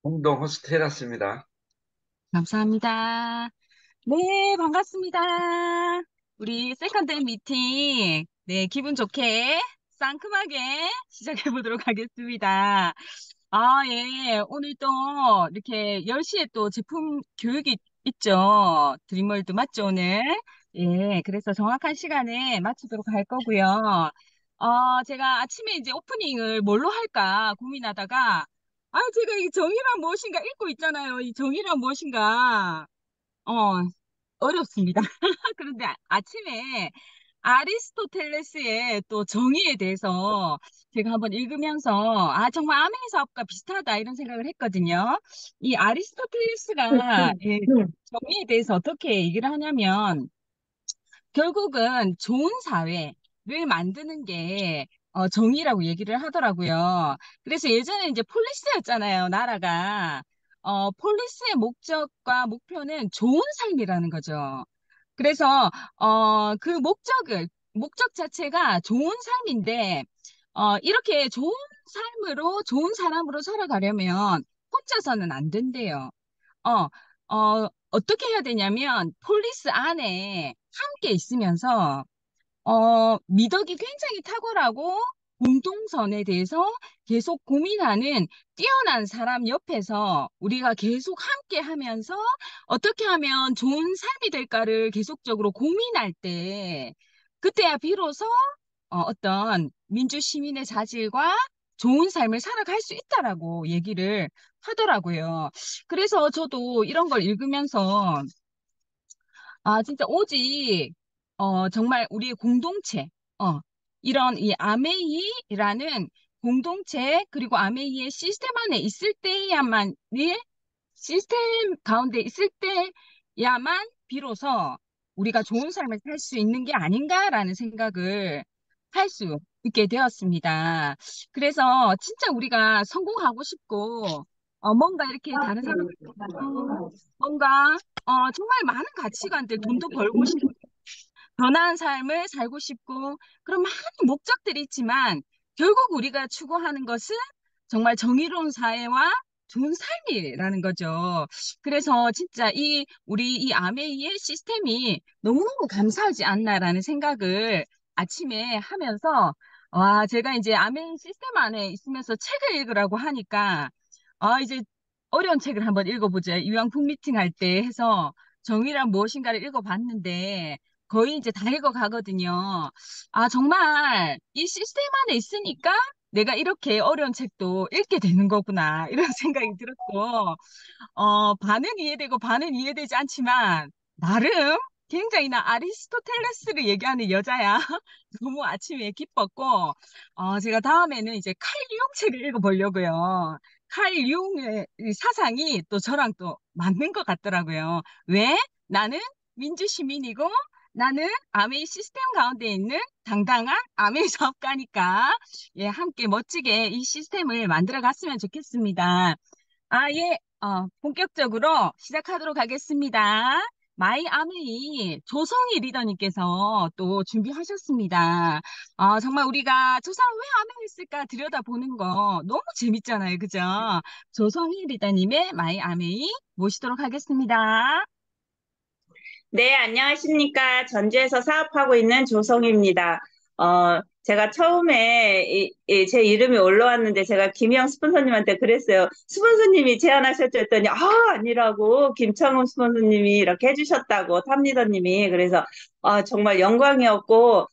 공동 호스트 해놨습니다. 감사합니다. 네, 반갑습니다. 우리 세컨드 미팅, 네, 기분 좋게, 상큼하게 시작해 보도록 하겠습니다. 예, 오늘 또 이렇게 10시에 또 제품 교육이 있죠. 드림월드 맞죠, 오늘? 예, 그래서 정확한 시간에 마치도록 할 거고요. 제가 아침에 이제 오프닝을 뭘로 할까 고민하다가, 제가 이 정의란 무엇인가 읽고 있잖아요. 이 정의란 무엇인가. 어, 어렵습니다. 그런데 아침에 아리스토텔레스의 또 정의에 대해서 제가 한번 읽으면서, 정말 아메이 사업과 비슷하다 이런 생각을 했거든요. 이 아리스토텔레스가 정의에 대해서 어떻게 얘기를 하냐면, 결국은 좋은 사회를 만드는 게 정의라고 얘기를 하더라고요. 그래서 예전에 이제 폴리스였잖아요, 나라가. 폴리스의 목적과 목표는 좋은 삶이라는 거죠. 그래서 그 목적 자체가 좋은 삶인데 이렇게 좋은 삶으로 좋은 사람으로 살아가려면 혼자서는 안 된대요. 어, 어떻게 해야 되냐면 폴리스 안에 함께 있으면서 미덕이 굉장히 탁월하고 공동선에 대해서 계속 고민하는 뛰어난 사람 옆에서 우리가 계속 함께 하면서 어떻게 하면 좋은 삶이 될까를 계속적으로 고민할 때, 그때야 비로소 어떤 민주 시민의 자질과 좋은 삶을 살아갈 수 있다라고 얘기를 하더라고요. 그래서 저도 이런 걸 읽으면서 진짜 오직, 정말 우리의 공동체, 이런 이 아메이라는 공동체, 그리고 아메이의 시스템 안에 있을 때야만, 시스템 가운데 있을 때야만 비로소 우리가 좋은 삶을 살 수 있는 게 아닌가라는 생각을 할 수 있게 되었습니다. 그래서 진짜 우리가 성공하고 싶고, 뭔가 이렇게 다른 사람들, 뭔가, 정말 많은 가치관들, 돈도 벌고 싶고, 더 나은 삶을 살고 싶고, 그런 많은 목적들이 있지만, 결국 우리가 추구하는 것은 정말 정의로운 사회와 좋은 삶이라는 거죠. 그래서 진짜 우리 이 아메이의 시스템이 너무너무 감사하지 않나라는 생각을 아침에 하면서, 제가 이제 아메이 시스템 안에 있으면서 책을 읽으라고 하니까, 이제 어려운 책을 한번 읽어보자. 이왕 북미팅 할 때 해서 정의란 무엇인가를 읽어봤는데, 거의 이제 다 읽어가거든요. 정말 이 시스템 안에 있으니까 내가 이렇게 어려운 책도 읽게 되는 거구나. 이런 생각이 들었고, 반은 이해되고 반은 이해되지 않지만, 나름 굉장히 나 아리스토텔레스를 얘기하는 여자야. 너무 아침에 기뻤고, 제가 다음에는 이제 칼 융 책을 읽어보려고요. 칼 융의 이 사상이 또 저랑 또 맞는 것 같더라고요. 왜? 나는 민주시민이고, 나는 아메이 시스템 가운데 있는 당당한 아메이 사업가니까, 예, 함께 멋지게 이 시스템을 만들어 갔으면 좋겠습니다. 예, 본격적으로 시작하도록 하겠습니다. 마이 아메이 조성희 리더님께서 또 준비하셨습니다. 정말 우리가 저 사람 왜 아메이했을까 들여다보는 거 너무 재밌잖아요. 그죠? 조성희 리더님의 마이 아메이 모시도록 하겠습니다. 네, 안녕하십니까. 전주에서 사업하고 있는 조성입니다. 제가 처음에 제 이름이 올라왔는데 제가 김영 스폰서님한테 그랬어요. 스폰서님이 제안하셨죠 했더니, 아니라고. 김창훈 스폰서님이 이렇게 해주셨다고, 탑리더님이. 그래서, 정말 영광이었고,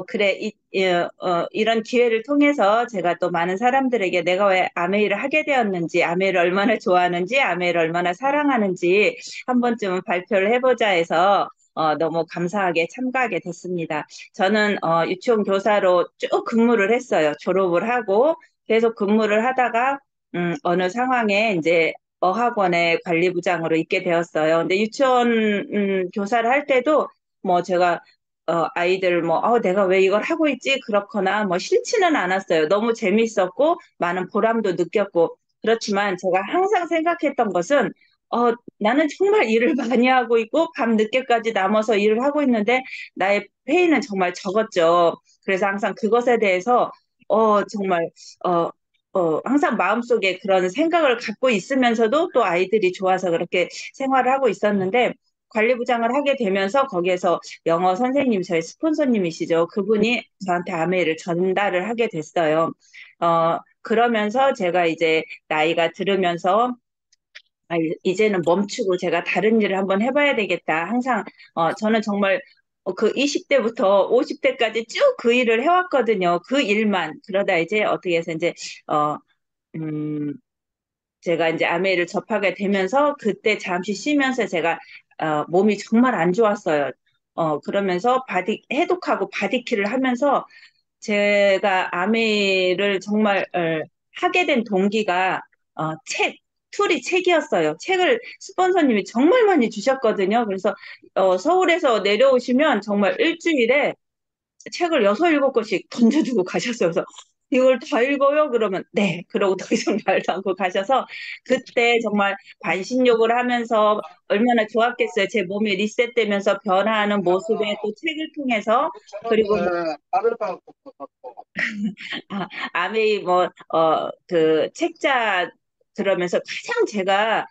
그래, 이런 기회를 통해서 제가 또 많은 사람들에게 내가 왜 아메이를 하게 되었는지, 아메이를 얼마나 좋아하는지, 아메이를 얼마나 사랑하는지, 한 번쯤은 발표를 해보자 해서 너무 감사하게 참가하게 됐습니다. 저는 유치원 교사로 쭉 근무를 했어요. 졸업을 하고 계속 근무를 하다가 어느 상황에 이제 어학원의 관리부장으로 있게 되었어요. 근데 유치원 교사를 할 때도 뭐 제가 아이들 뭐 내가 왜 이걸 하고 있지 그렇거나 뭐 싫지는 않았어요. 너무 재밌었고 많은 보람도 느꼈고 그렇지만 제가 항상 생각했던 것은 나는 정말 일을 많이 하고 있고 밤 늦게까지 남아서 일을 하고 있는데 나의 페이는 정말 적었죠. 그래서 항상 그것에 대해서 정말 어, 항상 마음속에 그런 생각을 갖고 있으면서도 또 아이들이 좋아서 그렇게 생활을 하고 있었는데 관리부장을 하게 되면서 거기에서 영어 선생님, 저희 스폰서님이시죠. 그분이 저한테 아메이를 전달을 하게 됐어요. 그러면서 제가 이제 나이가 들으면서 이제는 멈추고 제가 다른 일을 한번 해봐야 되겠다. 항상, 저는 정말 그 20대부터 50대까지 쭉 그 일을 해왔거든요. 그 일만. 그러다 이제 어떻게 해서 이제, 어, 음, 제가 이제 아메이를 접하게 되면서 그때 잠시 쉬면서 제가, 몸이 정말 안 좋았어요. 그러면서 해독하고 바디킬을 하면서 제가 아메이를 정말 하게 된 동기가 툴이 책이었어요. 책을 스폰서님이 정말 많이 주셨거든요. 그래서 서울에서 내려오시면 정말 일주일에 책을 여섯 일곱 권씩 던져주고 가셨어요. 그래서 이걸 다 읽어요? 그러면 네. 그러고 더 이상 말도 않고 가셔서 그때 정말 반신욕을 하면서 얼마나 좋았겠어요. 제 몸이 리셋되면서 변화하는 모습에 또 책을 통해서 그리고 뭐 아메이 그 책자 들으면서 가장 제가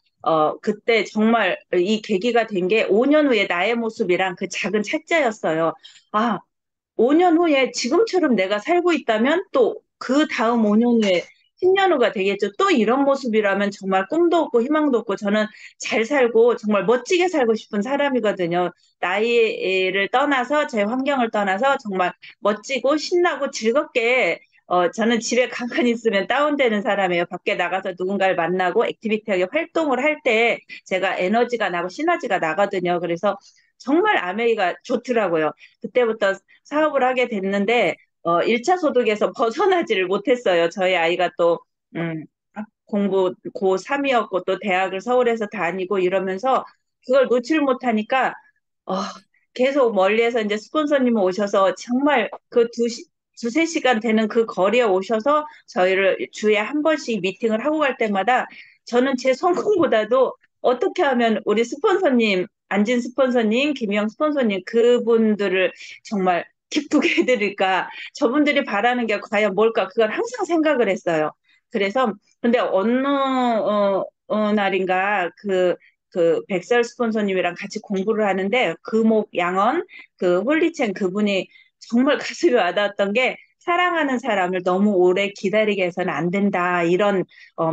그때 정말 이 계기가 된 게 5년 후에 나의 모습이랑 그 작은 책자였어요. 아, 5년 후에 지금처럼 내가 살고 있다면 또 그 다음 5년 후에 10년 후가 되겠죠. 또 이런 모습이라면 정말 꿈도 없고 희망도 없고 저는 잘 살고 정말 멋지게 살고 싶은 사람이거든요. 나이를 떠나서 제 환경을 떠나서 정말 멋지고 신나고 즐겁게 저는 집에 가만히 있으면 다운되는 사람이에요. 밖에 나가서 누군가를 만나고 액티비티하게 활동을 할 때 제가 에너지가 나고 시너지가 나거든요. 그래서 정말 아메이가 좋더라고요. 그때부터 사업을 하게 됐는데 1차 소득에서 벗어나지를 못했어요. 저희 아이가 또 음, 공부 고3이었고 또 대학을 서울에서 다니고 이러면서 그걸 놓칠 못하니까 어, 계속 멀리에서 이제 스폰서님 오셔서 정말 그 두세 시간 되는 그 거리에 오셔서 저희를 주에 한 번씩 미팅을 하고 갈 때마다 저는 제 성공보다도 어떻게 하면 우리 스폰서님, 안진 스폰서님, 김영 스폰서님 그분들을 정말 기쁘게 해드릴까? 저분들이 바라는 게 과연 뭘까? 그걸 항상 생각을 했어요. 그래서 근데 어느 날인가 그 백설 스폰서님이랑 같이 공부를 하는데 금옥 양언 그 홀리첸 그분이 정말 가슴이 와닿았던 게 사랑하는 사람을 너무 오래 기다리게 해서는 안 된다 이런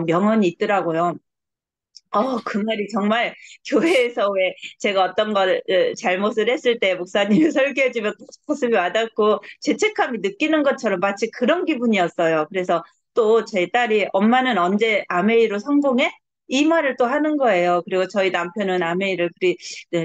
명언이 있더라고요. 그 말이 정말 교회에서 왜 제가 어떤 걸 잘못을 했을 때 목사님이 설교해주면 가슴이 와닿고 죄책감이 느끼는 것처럼 마치 그런 기분이었어요. 그래서 또 제 딸이 엄마는 언제 아메이로 성공해? 이 말을 또 하는 거예요. 그리고 저희 남편은 아메이를 그리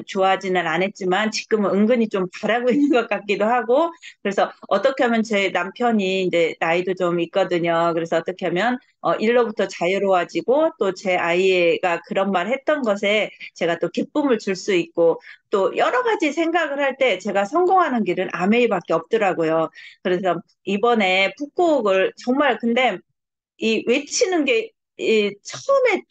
좋아하지는 않았지만 지금은 은근히 좀 바라고 있는 것 같기도 하고 그래서 어떻게 하면 제 남편이 이제 나이도 좀 있거든요. 그래서 어떻게 하면 일로부터 자유로워지고 또 제 아이가 그런 말 했던 것에 제가 또 기쁨을 줄 수 있고 또 여러 가지 생각을 할 때 제가 성공하는 길은 아메이밖에 없더라고요. 그래서 이번에 북곡을 정말 근데 이 외치는 게 처음에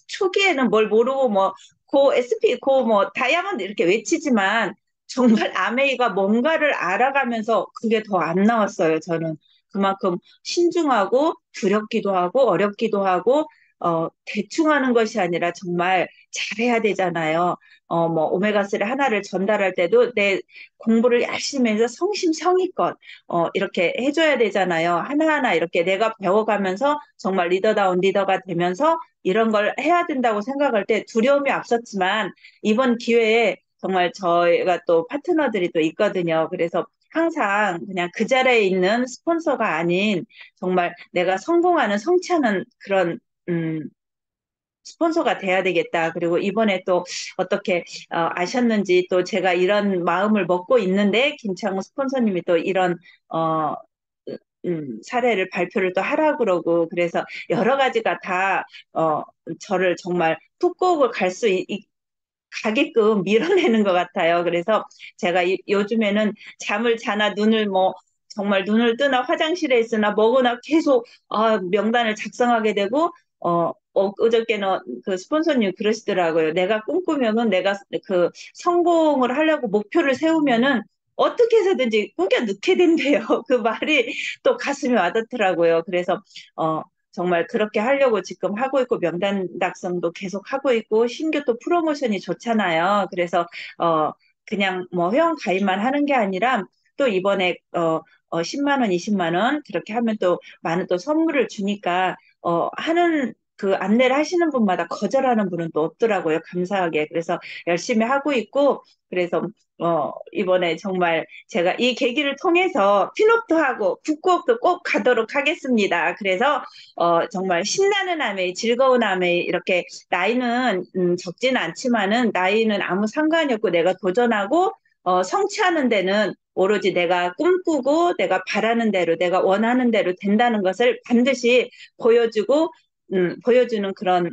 초기에는 뭘 모르고 뭐 고 SP 고 뭐 다이아몬드 이렇게 외치지만 정말 아메이가 뭔가를 알아가면서 그게 더 안 나왔어요. 저는 그만큼 신중하고 두렵기도 하고 어렵기도 하고 대충 하는 것이 아니라 정말 잘해야 되잖아요. 뭐 오메가3 하나를 전달할 때도 내 공부를 열심히 해서 성심성의껏 이렇게 해줘야 되잖아요. 하나하나 이렇게 내가 배워가면서 정말 리더다운 리더가 되면서 이런 걸 해야 된다고 생각할 때 두려움이 앞섰지만 이번 기회에 정말 저희가 또 파트너들이 또 있거든요. 그래서 항상 그냥 그 자리에 있는 스폰서가 아닌 정말 내가 성공하는 성취하는 그런 음, 스폰서가 돼야 되겠다. 그리고 이번에 또 어떻게 아셨는지 또 제가 이런 마음을 먹고 있는데 김창호 스폰서님이 또 이런 어, 사례를 발표를 또 하라 그러고 그래서 여러 가지가 다 저를 정말 푹곡을 갈 수 가게끔 밀어내는 것 같아요. 그래서 제가 요즘에는 잠을 자나 눈을 뭐 정말 눈을 뜨나 화장실에 있으나 뭐거나 계속 명단을 작성하게 되고 어저께는 그 스폰서님 그러시더라고요. 내가 꿈꾸면은 내가 그 성공을 하려고 목표를 세우면은 어떻게 해서든지 꾸겨 넣게 된대요. 그 말이 또 가슴이 와닿더라고요. 그래서 정말 그렇게 하려고 지금 하고 있고 명단 작성도 계속 하고 있고 신규 또 프로모션이 좋잖아요. 그래서 그냥 뭐 회원 가입만 하는 게 아니라 또 이번에 10만 원, 20만 원 그렇게 하면 또 많은 또 선물을 주니까 하는 그 안내를 하시는 분마다 거절하는 분은 또 없더라고요. 감사하게. 그래서 열심히 하고 있고 그래서 이번에 정말 제가 이 계기를 통해서 핀업도 하고 북구옥도 꼭 가도록 하겠습니다. 그래서 정말 신나는 아메이, 즐거운 아메이 이렇게 나이는 적지는 않지만은 나이는 아무 상관이 없고 내가 도전하고 성취하는 데는 오로지 내가 꿈꾸고 내가 바라는 대로 내가 원하는 대로 된다는 것을 반드시 보여주고 보여주는 그런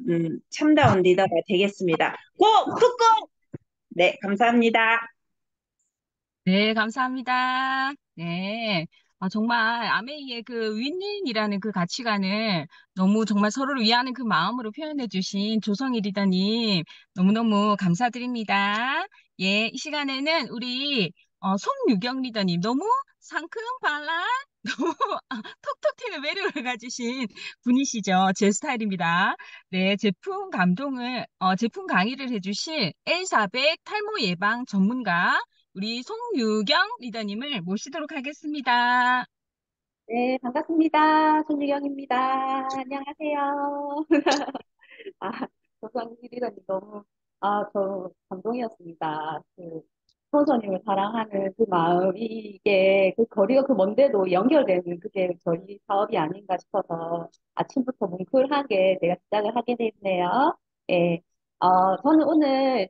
참다운 리더가 되겠습니다. 꼭 북구! 네, 감사합니다. 네, 감사합니다. 네. 정말 아메이의 그 윈윈이라는 그 가치관을 너무 정말 서로를 위하는 그 마음으로 표현해 주신 조성희 리더님 너무너무 감사드립니다. 예, 이 시간에는 우리 송유경 리더님 너무 상큼 발랄 너무 톡톡 튀는 매력을 가지신 분이시죠. 제 스타일입니다. 네, 제품 강의를 해주실 L400 탈모 예방 전문가 우리 송유경 리더님을 모시도록 하겠습니다. 네, 반갑습니다. 손유경입니다. 안녕하세요. 아, 조상희 리더님 너무, 저 감동이었습니다. 그, 선생님을 사랑하는 그 마음, 이게, 그 거리가 그 먼데도 연결되는 그게 저희 사업이 아닌가 싶어서 아침부터 뭉클하게 제가 시작을 하게 됐네요. 예, 저는 오늘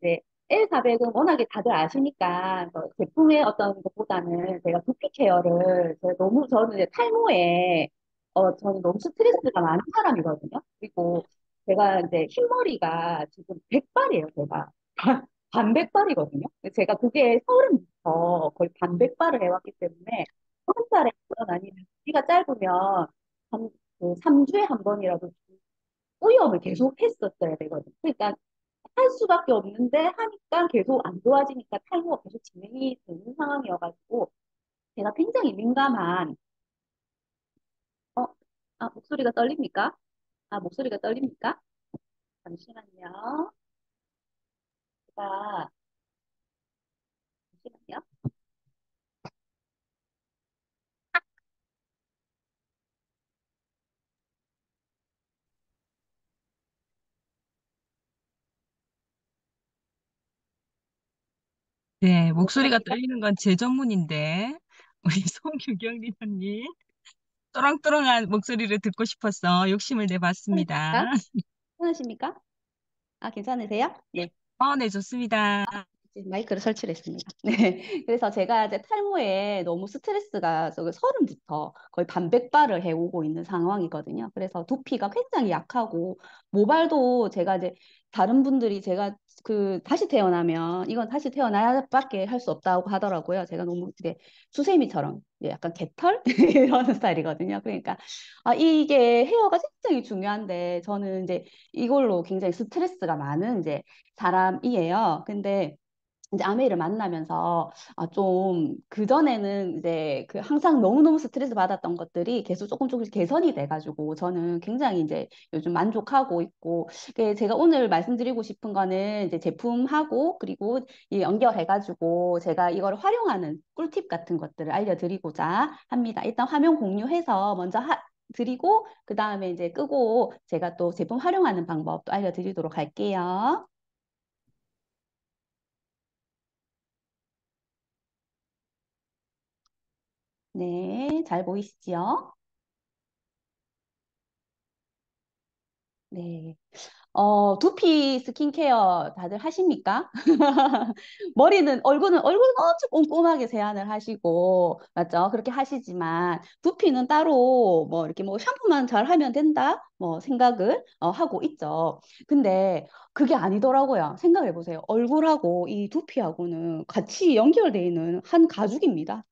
이제, L400은 워낙에 다들 아시니까, 제품의 어떤 것보다는 제가 두피 케어를, 저는 이제 탈모에, 저는 너무 스트레스가 많은 사람이거든요. 그리고 제가 이제 흰머리가 지금 백발이에요, 제가. 반백발이거든요. 제가 그게 서른부터 거의 반백발을 해왔기 때문에 30살에 한 번 아니면 기가 짧으면 한, 그 3주에 한 번이라도 오염을 계속 했었어야 되거든요. 그러니까 할 수밖에 없는데 하니까 계속 안 좋아지니까 탈모가 계속 진행이 되는 상황이어가지고 제가 굉장히 민감한 어, 목소리가 떨립니까? 목소리가 떨립니까? 잠시만요. 제가 잠시만요. 네, 목소리가 떨리는 건 제 전문인데, 우리 송유경 리더님, 또랑또랑한 목소리를 듣고 싶어서 욕심을 내봤습니다. 괜찮으십니까? 괜찮으세요? 네. 네, 좋습니다. 이제 마이크를 설치를 했습니다. 네. 그래서 제가 이제 탈모에 너무 스트레스가 서른부터 거의 반백발을 해오고 있는 상황이거든요. 그래서 두피가 굉장히 약하고 모발도 제가 이제 다른 분들이 제가 다시 태어나면 이건 다시 태어나야밖에 할 수 없다고 하더라고요. 제가 너무 이제 수세미처럼 이제 약간 개털 이런 스타일이거든요. 그러니까 이게 헤어가 굉장히 중요한데 저는 이제 이걸로 굉장히 스트레스가 많은 이제 사람이에요. 근데 이제 아메이를 만나면서 좀 그전에는 이제 그 항상 너무너무 스트레스 받았던 것들이 계속 조금 조금씩 개선이 돼가지고 저는 굉장히 이제 요즘 만족하고 있고 제가 오늘 말씀드리고 싶은 거는 이제 제품하고 그리고 이 연결해가지고 제가 이걸 활용하는 꿀팁 같은 것들을 알려드리고자 합니다. 일단 화면 공유해서 먼저 드리고 그 다음에 이제 끄고 제가 또 제품 활용하는 방법도 알려드리도록 할게요. 네, 잘 보이시죠? 네. 두피 스킨케어 다들 하십니까? 얼굴은 엄청 꼼꼼하게 세안을 하시고, 맞죠? 그렇게 하시지만, 두피는 따로, 뭐, 이렇게 뭐, 샴푸만 잘 하면 된다? 뭐, 생각을, 하고 있죠. 근데, 그게 아니더라고요. 생각해 보세요. 얼굴하고 이 두피하고는 같이 연결되어 있는 한 가죽입니다.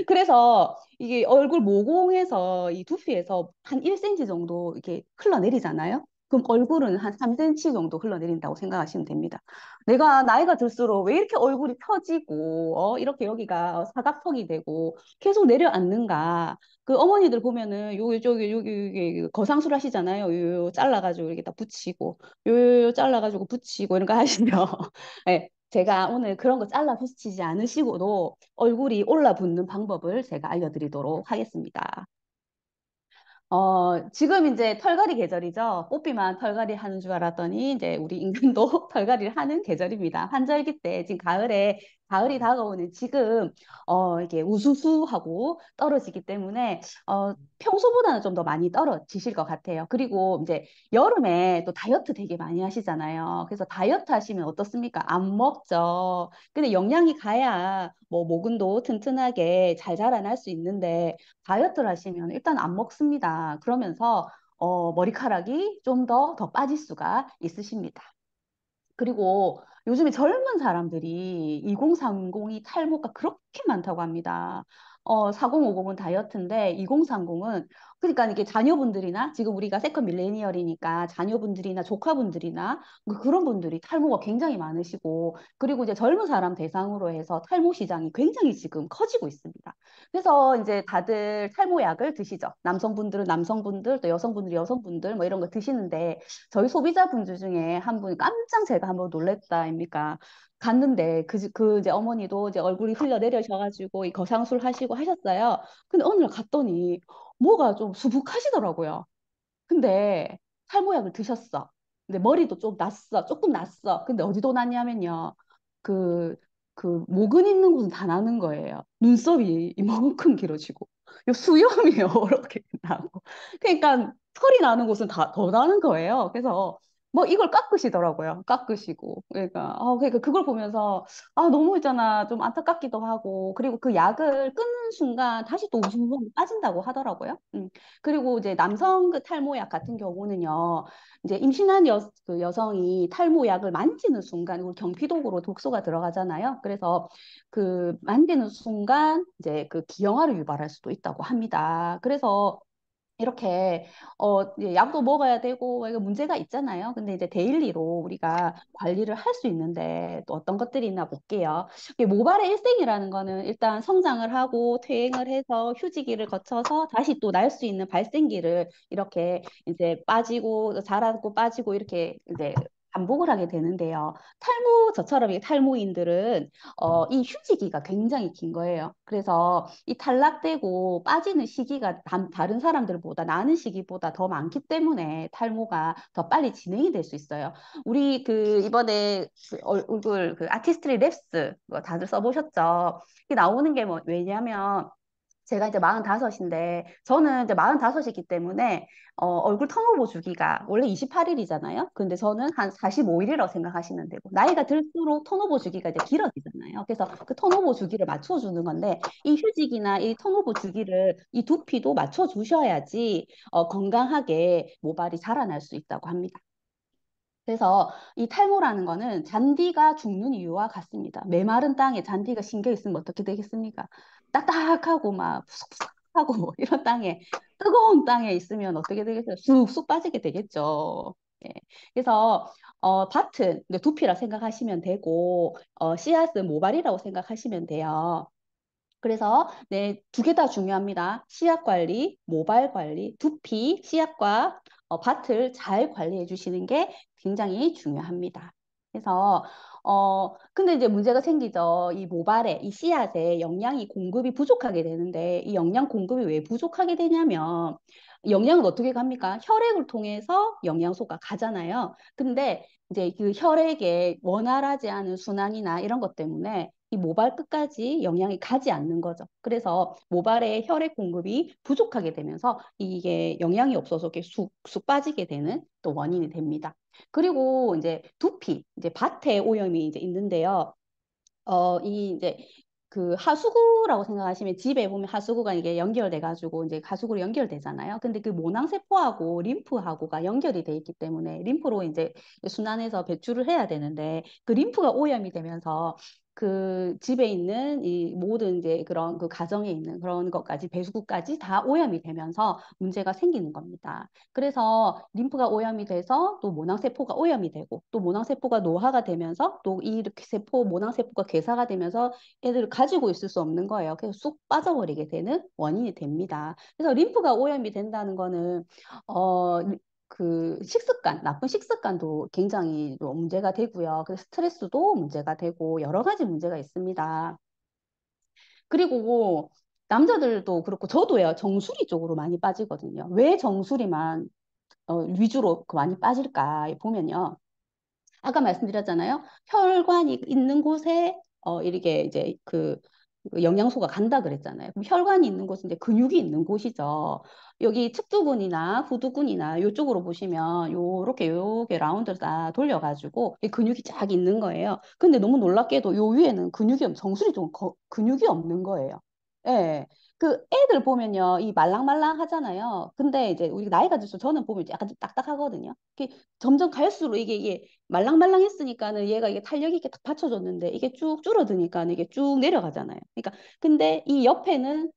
그래서, 이게 얼굴 모공에서 이 두피에서 한 1cm 정도 이렇게 흘러내리잖아요. 그럼 얼굴은 한 3cm 정도 흘러내린다고 생각하시면 됩니다. 내가 나이가 들수록 왜 이렇게 얼굴이 펴지고, 이렇게 여기가 사각턱이 되고 계속 내려앉는가. 그 어머니들 보면은 여기 거상술 하시잖아요. 요 잘라가지고 이렇게 딱 붙이고, 요 잘라가지고 붙이고 이런 거 하시면, 네, 제가 오늘 그런 거 잘라 붙이지 않으시고도 얼굴이 올라붙는 방법을 제가 알려드리도록 하겠습니다. 지금 이제 털갈이 계절이죠. 뽀삐만 털갈이 하는 줄 알았더니 이제 우리 인간도 털갈이를 하는 계절입니다. 환절기 때 지금 가을이 다가오는 지금 이게 우수수하고 떨어지기 때문에 평소보다는 좀 더 많이 떨어지실 것 같아요. 그리고 이제 여름에 또 다이어트 되게 많이 하시잖아요. 그래서 다이어트 하시면 어떻습니까? 안 먹죠. 근데 영양이 가야 뭐 모근도 튼튼하게 잘 자라날 수 있는데 다이어트를 하시면 일단 안 먹습니다. 그러면서 머리카락이 좀 더 빠질 수가 있으십니다. 그리고 요즘에 젊은 사람들이 2030이 탈모가 그렇게 많다고 합니다. 4050은 다이어트인데 2030은 그러니까 이게 자녀분들이나 지금 우리가 세컨 밀레니얼이니까 자녀분들이나 조카분들이나 뭐 그런 분들이 탈모가 굉장히 많으시고 그리고 이제 젊은 사람 대상으로 해서 탈모 시장이 굉장히 지금 커지고 있습니다. 그래서 이제 다들 탈모약을 드시죠. 남성분들은 남성분들 또 여성분들은 여성분들 뭐 이런 거 드시는데 저희 소비자분들 중에 한 분 깜짝 제가 한번 놀랬다 아닙니까? 갔는데 그 이제 어머니도 이제 얼굴이 흘러내려셔가지고 이 거상술 하시고 하셨어요. 근데 어느 날 갔더니 뭐가 좀 수북하시더라고요. 근데 탈모약을 드셨어. 근데 머리도 좀 났어. 조금 났어. 근데 어디도 났냐면요. 그, 그 모근 있는 곳은 다 나는 거예요. 눈썹이 이만큼 길어지고. 요 수염이 이렇게 나고. 그러니까 털이 나는 곳은 다 더 나는 거예요. 그래서 뭐 이걸 깎으시더라고요. 깎으시고. 그러니까 그걸 보면서 너무 있잖아. 좀 안타깝기도 하고. 그리고 그 약을 끊는 순간 다시 또 우승우승 빠진다고 하더라고요. 그리고 이제 남성 그 탈모약 같은 경우는요, 이제 임신한 그 여성이 탈모약을 만지는 순간, 우리 경피독으로 독소가 들어가잖아요. 그래서 그 만지는 순간 이제 그 기형아를 유발할 수도 있다고 합니다. 그래서 이렇게 이제 약도 먹어야 되고 이거 문제가 있잖아요. 근데 이제 데일리로 우리가 관리를 할 수 있는데 또 어떤 것들이 있나 볼게요. 이게 모발의 일생이라는 거는 일단 성장을 하고 퇴행을 해서 휴지기를 거쳐서 다시 또 날 수 있는 발생기를 이렇게 이제 빠지고 자라고 빠지고 이렇게 이제 반복을 하게 되는데요. 저처럼 이 탈모인들은 이 휴지기가 굉장히 긴 거예요. 그래서 이 탈락되고 빠지는 시기가 다른 사람들보다 나는 시기보다 더 많기 때문에 탈모가 더 빨리 진행이 될 수 있어요. 우리 그 이번에 그 얼굴 그 아티스트리 랩스 그거 다들 써보셨죠? 이게 나오는 게 뭐 왜냐면 제가 이제 45인데 저는 이제 45이기 때문에 얼굴 턴오버 주기가 원래 28일이잖아요. 근데 저는 한 45일이라고 생각하시면 되고 나이가 들수록 턴오버 주기가 이제 길어지잖아요. 그래서 그 턴오버 주기를 맞춰주는 건데 이 휴직이나 이 턴오버 주기를 이 두피도 맞춰주셔야지 건강하게 모발이 자라날 수 있다고 합니다. 그래서 이 탈모라는 거는 잔디가 죽는 이유와 같습니다. 메마른 땅에 잔디가 심겨 있으면 어떻게 되겠습니까? 딱딱하고 막 푸석푸석하고 뭐 이런 땅에 뜨거운 땅에 있으면 어떻게 되겠어요? 쑥쑥 빠지게 되겠죠. 예. 그래서 밭은 이제 두피라 생각하시면 되고 씨앗은 모발이라고 생각하시면 돼요. 그래서 네, 두 개 다 중요합니다. 씨앗 관리, 모발 관리, 두피, 씨앗과 밭을 잘 관리해 주시는 게 굉장히 중요합니다. 그래서 근데 이제 문제가 생기죠. 이 모발에, 이 씨앗에 영양이 공급이 부족하게 되는데 이 영양 공급이 왜 부족하게 되냐면 영양은 어떻게 갑니까? 혈액을 통해서 영양소가 가잖아요. 근데 이제 그 혈액에 원활하지 않은 순환이나 이런 것 때문에 이 모발 끝까지 영양이 가지 않는 거죠. 그래서 모발에 혈액 공급이 부족하게 되면서 이게 영양이 없어서 이렇게 쑥쑥 빠지게 되는 또 원인이 됩니다. 그리고 이제 두피, 이제 밭에 오염이 이제 있는데요. 이 이제 그 하수구라고 생각하시면 집에 보면 하수구가 이게 연결돼 가지고 이제 하수구로 연결되잖아요. 근데 그 모낭세포하고 림프하고가 연결이 돼 있기 때문에 림프로 이제 순환해서 배출을 해야 되는데 그 림프가 오염이 되면서 그 집에 있는 이 모든 이제 그런 그 가정에 있는 그런 것까지 배수구까지 다 오염이 되면서 문제가 생기는 겁니다. 그래서 림프가 오염이 돼서 또 모낭세포가 오염이 되고 또 모낭세포가 노화가 되면서 또 이 이렇게 세포 모낭세포가 괴사가 되면서 애들을 가지고 있을 수 없는 거예요. 그래서 쑥 빠져버리게 되는 원인이 됩니다. 그래서 림프가 오염이 된다는 거는 어, 그 식습관, 나쁜 식습관도 굉장히 또 문제가 되고요. 그 스트레스도 문제가 되고 여러 가지 문제가 있습니다. 그리고 남자들도 그렇고 저도요. 정수리 쪽으로 많이 빠지거든요. 왜 정수리만 위주로 많이 빠질까 보면요. 아까 말씀드렸잖아요. 혈관이 있는 곳에 이렇게 이제 그 영양소가 간다 그랬잖아요. 그럼 혈관이 있는 곳은 이제 근육이 있는 곳이죠. 여기 측두근이나 후두근이나 이쪽으로 보시면 요렇게 라운드를 다 돌려가지고 이 근육이 쫙 있는 거예요. 근데 너무 놀랍게도 요 위에는 정수리 쪽은 근육이 없는 거예요. 예. 그 애들 보면요, 이 말랑말랑 하잖아요. 근데 이제 우리 나이가 들수록 저는 보면 이제 약간 좀 딱딱하거든요. 점점 갈수록 이게 말랑말랑했으니까는 얘가 이게 탄력 있게 딱 받쳐줬는데 이게 쭉 줄어드니까는 이게 쭉 내려가잖아요. 그러니까 근데 이 옆에는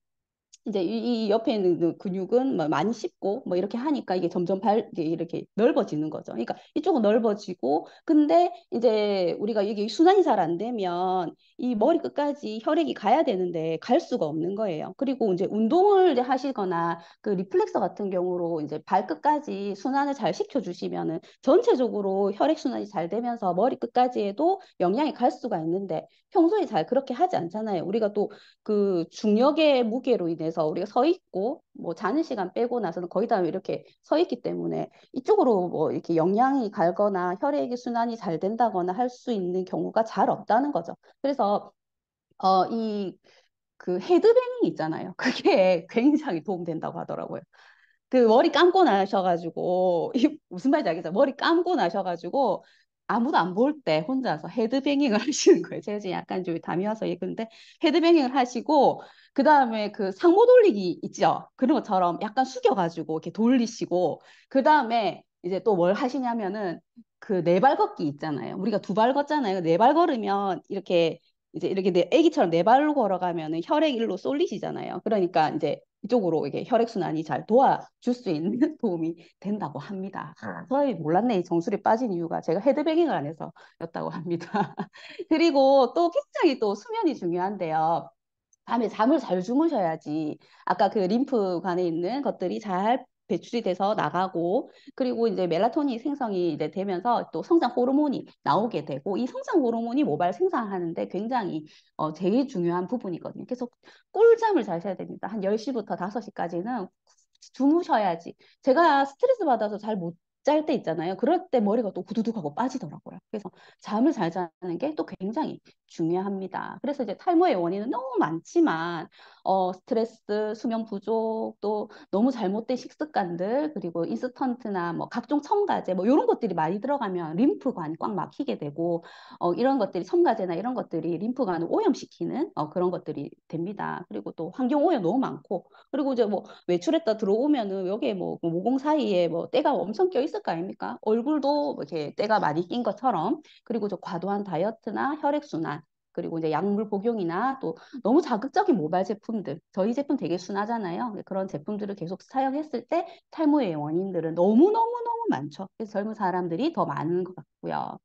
이제 이 옆에 있는 그 근육은 뭐 많이 씹고 뭐 이렇게 하니까 이게 점점 이게 이렇게 넓어지는 거죠. 그러니까 이쪽은 넓어지고 근데 이제 우리가 이게 순환이 잘 안 되면 이 머리 끝까지 혈액이 가야 되는데 갈 수가 없는 거예요. 그리고 이제 운동을 이제 하시거나 그 리플렉서 같은 경우로 이제 발끝까지 순환을 잘 시켜주시면은 전체적으로 혈액 순환이 잘 되면서 머리 끝까지에도 영양이 갈 수가 있는데 평소에 잘 그렇게 하지 않잖아요. 우리가 또 그 중력의 무게로 인해서 우리가 서 있고 뭐 자는 시간 빼고 나서는 거의 다 이렇게 서 있기 때문에 이쪽으로 뭐 이렇게 영양이 갈거나 혈액의 순환이 잘 된다거나 할 수 있는 경우가 잘 없다는 거죠. 그래서 이 그 헤드뱅잉 있잖아요. 그게 굉장히 도움된다고 하더라고요. 그 머리 감고 나셔가지고 이 무슨 말인지 알겠죠? 머리 감고 나셔가지고 아무도 안 볼 때 혼자서 헤드뱅잉을 하시는 거예요. 제가 지금 약간 좀 담이 와서 얘기했는데 헤드뱅잉을 하시고 그 다음에 그 상모 돌리기 있죠? 그런 것처럼 약간 숙여가지고 이렇게 돌리시고 그 다음에 이제 또 뭘 하시냐면은 그 네 발 걷기 있잖아요. 우리가 두 발 걷잖아요. 네 발 걸으면 이렇게 이제 이렇게 애기처럼 네 발로 걸어가면은 혈액 일로 쏠리시잖아요. 그러니까 이제 이쪽으로 이게 혈액순환이 잘 도와줄 수 있는 도움이 된다고 합니다. 저희 몰랐네. 이 정수리 빠진 이유가 제가 헤드뱅잉을 안 해서였다고 합니다. 그리고 또 굉장히 또 수면이 중요한데요. 밤에 잠을 잘 주무셔야지 아까 그 림프관에 있는 것들이 잘 배출이 돼서 나가고 그리고 이제 멜라토닌 생성이 이제 되면서 또 성장 호르몬이 나오게 되고 이 성장 호르몬이 모발 생산하는데 굉장히 제일 중요한 부분이거든요. 그래서 꿀잠을 잘 자야 됩니다. 한 10시부터 5시까지는 주무셔야지. 제가 스트레스 받아서 잘 못 잘 때 있잖아요. 그럴 때 머리가 또 후두둑하고 빠지더라고요. 그래서 잠을 잘 자는 게 또 굉장히 중요합니다. 그래서 이제 탈모의 원인은 너무 많지만 스트레스, 수면 부족, 또 너무 잘못된 식습관들, 그리고 인스턴트나 뭐 각종 첨가제 뭐 이런 것들이 많이 들어가면 림프관이 꽉 막히게 되고 이런 것들이 첨가제나 이런 것들이 림프관을 오염시키는 그런 것들이 됩니다. 그리고 또 환경 오염 너무 많고 그리고 이제 뭐 외출했다 들어오면은 여기에 뭐 모공 사이에 뭐 때가 엄청 껴 있을 거 아닙니까? 얼굴도 뭐 이렇게 때가 많이 낀 것처럼 그리고 저 과도한 다이어트나 혈액순환 그리고 이제 약물 복용이나 또 너무 자극적인 모발 제품들 저희 제품 되게 순하잖아요. 그런 제품들을 계속 사용했을 때 탈모의 원인들은 너무너무너무 많죠. 그래서 젊은 사람들이 더 많은 것 같고요.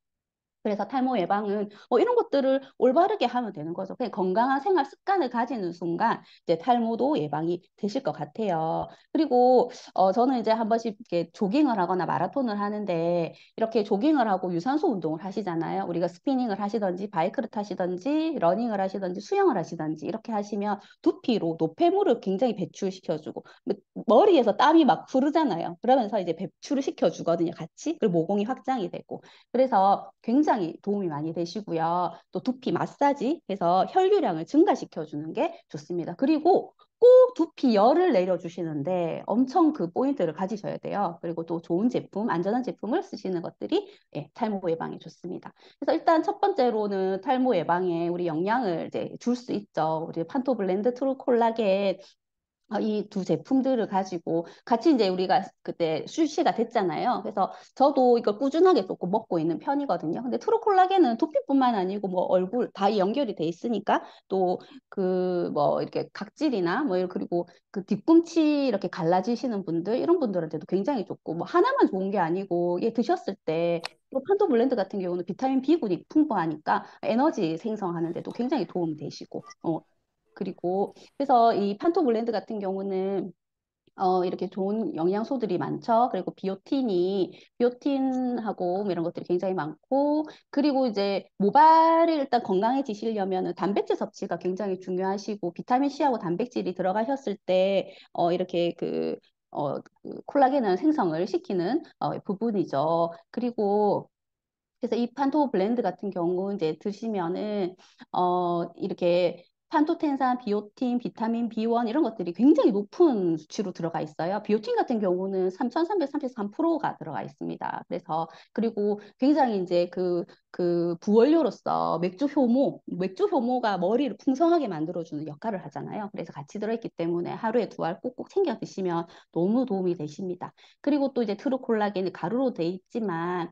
그래서 탈모 예방은 뭐 이런 것들을 올바르게 하면 되는 거죠. 그냥 건강한 생활 습관을 가지는 순간 이제 탈모도 예방이 되실 것 같아요. 그리고 저는 이제 한 번씩 이렇게 조깅을 하거나 마라톤을 하는데 이렇게 조깅을 하고 유산소 운동을 하시잖아요. 우리가 스피닝을 하시든지 바이크를 타시든지 러닝을 하시든지 수영을 하시든지 이렇게 하시면 두피로 노폐물을 굉장히 배출시켜주고 머리에서 땀이 막 흐르잖아요. 그러면서 이제 배출을 시켜주거든요. 같이. 그리고 모공이 확장이 되고. 그래서 굉장히 도움이 많이 되시고요. 또 두피 마사지 해서 혈류량을 증가시켜 주는 게 좋습니다. 그리고 꼭 두피 열을 내려주시는데 엄청 그 포인트를 가지셔야 돼요. 그리고 또 좋은 제품, 안전한 제품을 쓰시는 것들이 탈모 예방에 좋습니다. 그래서 일단 첫 번째로는 탈모 예방에 우리 영양을 이제 줄 수 있죠. 우리 판토블렌드 트루 콜라겐 이 두 제품들을 가지고 같이 이제 우리가 그때 출시가 됐잖아요. 그래서 저도 이걸 꾸준하게 조금 먹고 있는 편이거든요. 근데 트루 콜라겐은 두피뿐만 아니고 뭐 얼굴 다 연결이 돼 있으니까 또 그 뭐 이렇게 각질이나 그리고 그 뒤꿈치 이렇게 갈라지시는 분들 이런 분들한테도 굉장히 좋고 뭐 하나만 좋은 게 아니고 얘 드셨을 때 또 판도 블렌드 같은 경우는 비타민 B군이 풍부하니까 에너지 생성하는 데도 굉장히 도움이 되시고 그리고 그래서 이 판토 블렌드 같은 경우는 이렇게 좋은 영양소들이 많죠. 그리고 비오틴하고 뭐 이런 것들이 굉장히 많고, 그리고 이제 모발이 일단 건강해지시려면 단백질 섭취가 굉장히 중요하시고, 비타민 C하고 단백질이 들어가셨을 때, 이렇게 그 콜라겐을 생성을 시키는 부분이죠. 그리고 그래서 이 판토 블렌드 같은 경우 이제 드시면은 이렇게 판토텐산, 비오틴, 비타민 B1 이런 것들이 굉장히 높은 수치로 들어가 있어요. 비오틴 같은 경우는 3,333%가 들어가 있습니다. 그래서 그리고 굉장히 이제 그 부원료로서 맥주 효모가 머리를 풍성하게 만들어주는 역할을 하잖아요. 그래서 같이 들어있기 때문에 하루에 두 알 꼭꼭 챙겨 드시면 너무 도움이 되십니다. 그리고 또 이제 트루 콜라겐이 가루로 돼 있지만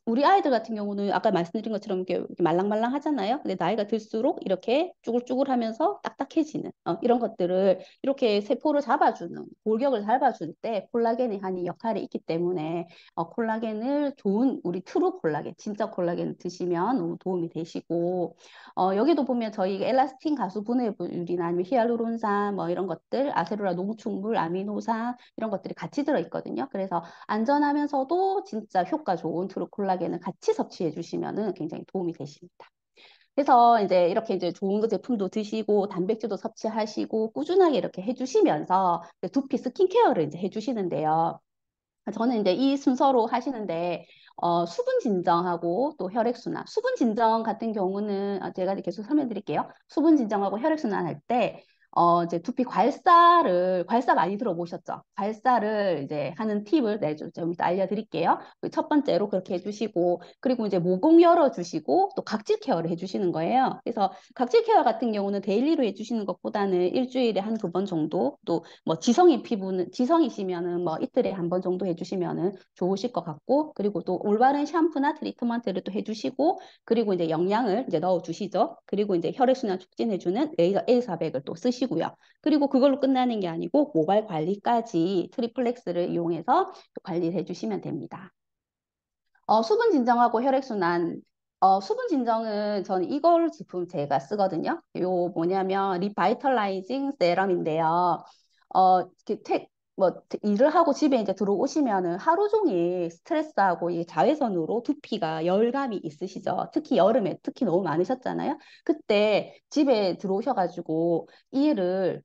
우리 아이들 같은 경우는 아까 말씀드린 것처럼 이렇게 말랑말랑 하잖아요. 근데 나이가 들수록 이렇게 쭈글쭈글 하면서 딱딱해지는 이런 것들을 이렇게 세포를 잡아주는, 골격을 잡아줄 때 콜라겐이 하는 역할이 있기 때문에 콜라겐을 좋은 우리 트루 콜라겐, 진짜 콜라겐 드시면 너무 도움이 되시고 여기도 보면 저희 엘라스틴 가수 분해물이나 아니면 히알루론산 뭐 이런 것들, 아세로라 농축물, 아미노산 이런 것들이 같이 들어있거든요. 그래서 안전하면서도 진짜 효과 좋은 트루 콜라겐을 같이 섭취해 주시면은 굉장히 도움이 되십니다. 그래서 이제 이렇게 이제 좋은 제품도 드시고 단백질도 섭취하시고 꾸준하게 이렇게 해주시면서 두피 스킨케어를 이제 해주시는데요. 저는 이제 이 순서로 하시는데 수분 진정하고 또 혈액순환. 수분 진정 같은 경우는 제가 계속 설명드릴게요. 수분 진정하고 혈액순환 할 때 이제 두피 괄사 많이 들어보셨죠? 괄사를 이제 하는 팁을 좀 이따 알려드릴게요. 첫 번째로 그렇게 해주시고, 그리고 이제 모공 열어주시고, 또 각질 케어를 해주시는 거예요. 그래서 각질 케어 같은 경우는 데일리로 해주시는 것보다는 일주일에 한 두 번 정도, 또 뭐 지성이시면은 뭐 이틀에 한 번 정도 해주시면은 좋으실 것 같고, 그리고 또 올바른 샴푸나 트리트먼트를 또 해주시고, 그리고 이제 영양을 이제 넣어주시죠. 그리고 이제 혈액순환 촉진해주는 레이저 A400을 또 쓰시고요. 그리고 그걸로 끝나는 게 아니고 모발 관리까지 트리플렉스를 이용해서 관리를 해주시면 됩니다. 수분 진정하고 혈액순환. 수분 진정은 저는 이걸 제품 제가 쓰거든요. 요 뭐냐면 리바이털라이징 세럼인데요. 이렇게 일을 하고 집에 이제 들어오시면은 하루 종일 스트레스하고 이 자외선으로 두피가 열감이 있으시죠. 특히 여름에 특히 너무 많으셨잖아요. 그때 집에 들어오셔가지고 이를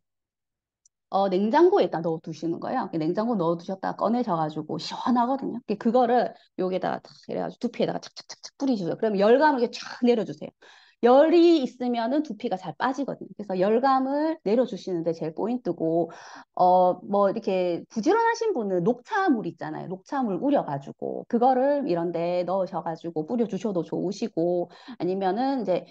냉장고에 다 넣어 두시는 거예요. 냉장고 넣어 두셨다가 꺼내셔가지고 시원하거든요. 그거를 여기다가 탁 이래가지고 두피에다가 착착착착 뿌리주세요. 그러면 열감을 이렇게 쫙 내려주세요. 열이 있으면은 두피가 잘 빠지거든요. 그래서 열감을 내려주시는데 제일 포인트고, 뭐 이렇게 부지런하신 분은 녹차물 있잖아요. 녹차물 우려가지고 그거를 이런데 넣으셔가지고 뿌려주셔도 좋으시고, 아니면은 이제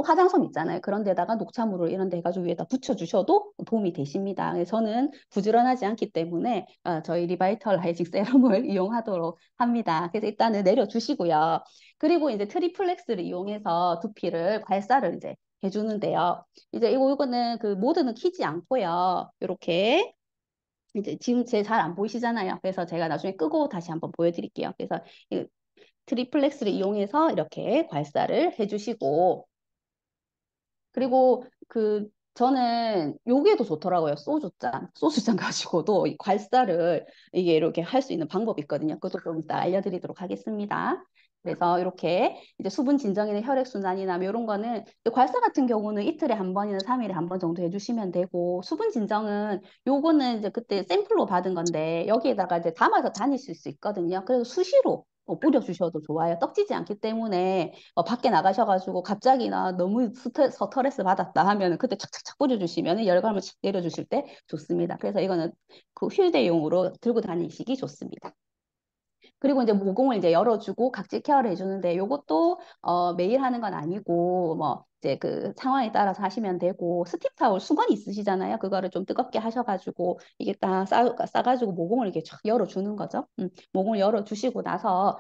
화장솜 있잖아요. 그런 데다가 녹차물을 이런 데 해가지고 위에다 붙여주셔도 도움이 되십니다. 그래서 저는 부지런하지 않기 때문에 저희 리바이털라이징 세럼을 이용하도록 합니다. 그래서 일단은 내려주시고요. 그리고 이제 트리플렉스를 이용해서 두피를 괄사를 이제 해주는데요. 이제 이거는 그 모드는 키지 않고요. 이렇게 이제 지금 제 잘 안 보이시잖아요. 그래서 제가 나중에 끄고 다시 한번 보여드릴게요. 그래서 이 트리플렉스를 이용해서 이렇게 괄사를 해주시고, 그리고 저는 요게도 좋더라고요. 소주잔 가지고도 이 괄사를 이게 이렇게 할 수 있는 방법이 있거든요. 그것도 좀 이따 알려드리도록 하겠습니다. 그래서 이렇게 이제 수분 진정이나 혈액순환이나 뭐 이런 거는 괄사 같은 경우는 이틀에 한 번이나 3일에 한 번 정도 해주시면 되고, 수분 진정은 요거는 이제 그때 샘플로 받은 건데 여기에다가 이제 담아서 다니실 수 있거든요. 그래서 수시로 뿌려주셔도 좋아요. 떡지지 않기 때문에 밖에 나가셔가지고 갑자기 나 너무 스트레스 받았다 하면 그때 착착착 뿌려주시면 열감을 착 내려주실 때 좋습니다. 그래서 이거는 그 휴대용으로 들고 다니시기 좋습니다. 그리고 이제 모공을 이제 열어주고 각질 케어를 해주는데 요것도 매일 하는 건 아니고 뭐 이제 그 상황에 따라서 하시면 되고 스팀 타올 수건 있으시잖아요. 그거를 좀 뜨겁게 하셔가지고 이게 딱 싸가지고 모공을 이렇게 쫙 열어주는 거죠. 모공을 열어주시고 나서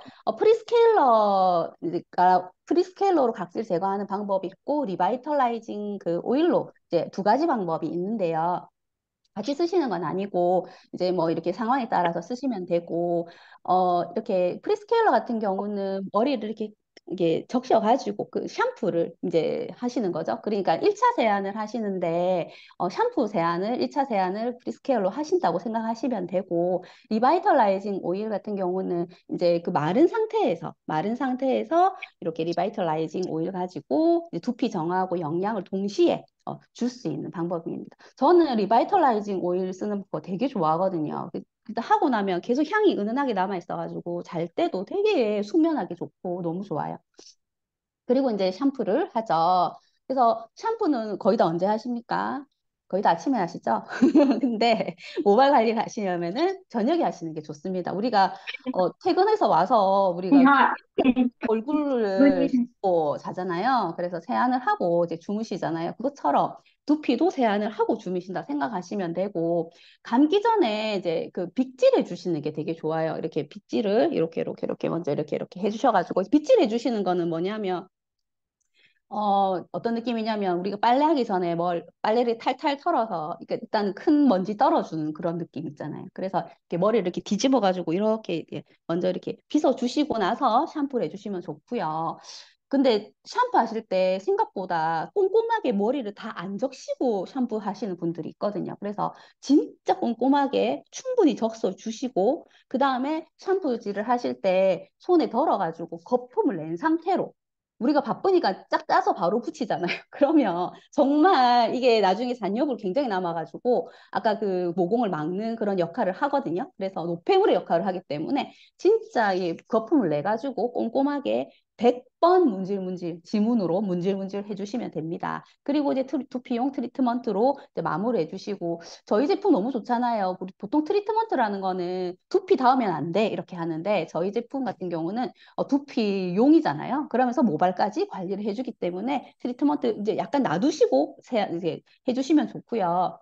프리스케일러로 각질 제거하는 방법이 있고 리바이털라이징 그 오일로 이제 두 가지 방법이 있는데요. 같이 쓰시는 건 아니고 이제 뭐 이렇게 상황에 따라서 쓰시면 되고 이렇게 프리스케일러 같은 경우는 머리를 이렇게 이게 적셔가지고 그 샴푸를 이제 하시는 거죠. 그러니까 1차 세안을 하시는데 샴푸 세안을 1차 세안을 프리스케일러 하신다고 생각하시면 되고 리바이털라이징 오일 같은 경우는 이제 그 마른 상태에서 이렇게 리바이털라이징 오일 가지고 이제 두피 정화하고 영양을 동시에 줄 수 있는 방법입니다. 저는 리바이털라이징 오일 쓰는 거 되게 좋아하거든요. 근데 하고 나면 계속 향이 은은하게 남아 있어가지고 잘 때도 되게 숙면하기 좋고 너무 좋아요. 그리고 이제 샴푸를 하죠. 그래서 샴푸는 거의 다 언제 하십니까? 거의 다 아침에 하시죠? 근데 모발 관리 하시려면은 저녁에 하시는 게 좋습니다. 우리가 퇴근해서 와서 우리가 얼굴을 씻고 자잖아요. 그래서 세안을 하고 이제 주무시잖아요. 그것처럼 두피도 세안을 하고 주무신다 생각하시면 되고, 감기 전에 이제 그 빗질 해주시는 게 되게 좋아요. 이렇게 빗질을 이렇게 먼저 이렇게 해주셔가지고, 빗질 해주시는 거는 뭐냐면, 어떤 느낌이냐면 우리가 빨래하기 전에 빨래를 탈탈 털어서 그러니까 일단 큰 먼지 떨어주는 그런 느낌 있잖아요. 그래서 이렇게 머리를 이렇게 뒤집어 가지고 이렇게 먼저 이렇게 빗어 주시고 나서 샴푸를 해주시면 좋고요. 근데 샴푸 하실 때 생각보다 꼼꼼하게 머리를 다 안 적시고 샴푸 하시는 분들이 있거든요. 그래서 진짜 꼼꼼하게 충분히 적셔 주시고 그 다음에 샴푸질을 하실 때 손에 덜어가지고 거품을 낸 상태로 우리가 바쁘니까 짝 짜서 바로 붙이잖아요. 그러면 정말 이게 나중에 잔여물 굉장히 남아가지고 아까 그 모공을 막는 그런 역할을 하거든요. 그래서 노폐물의 역할을 하기 때문에 진짜 이 거품을 내가지고 꼼꼼하게 100번 문질문질 지문으로 문질문질 해주시면 됩니다. 그리고 이제 두피용 트리트먼트로 이제 마무리 해주시고 저희 제품 너무 좋잖아요. 우리 보통 트리트먼트라는 거는 두피 닿으면 안 돼 이렇게 하는데 저희 제품 같은 경우는 두피용이잖아요. 그러면서 모발까지 관리를 해주기 때문에 트리트먼트 이제 약간 놔두시고 이제 해주시면 좋고요.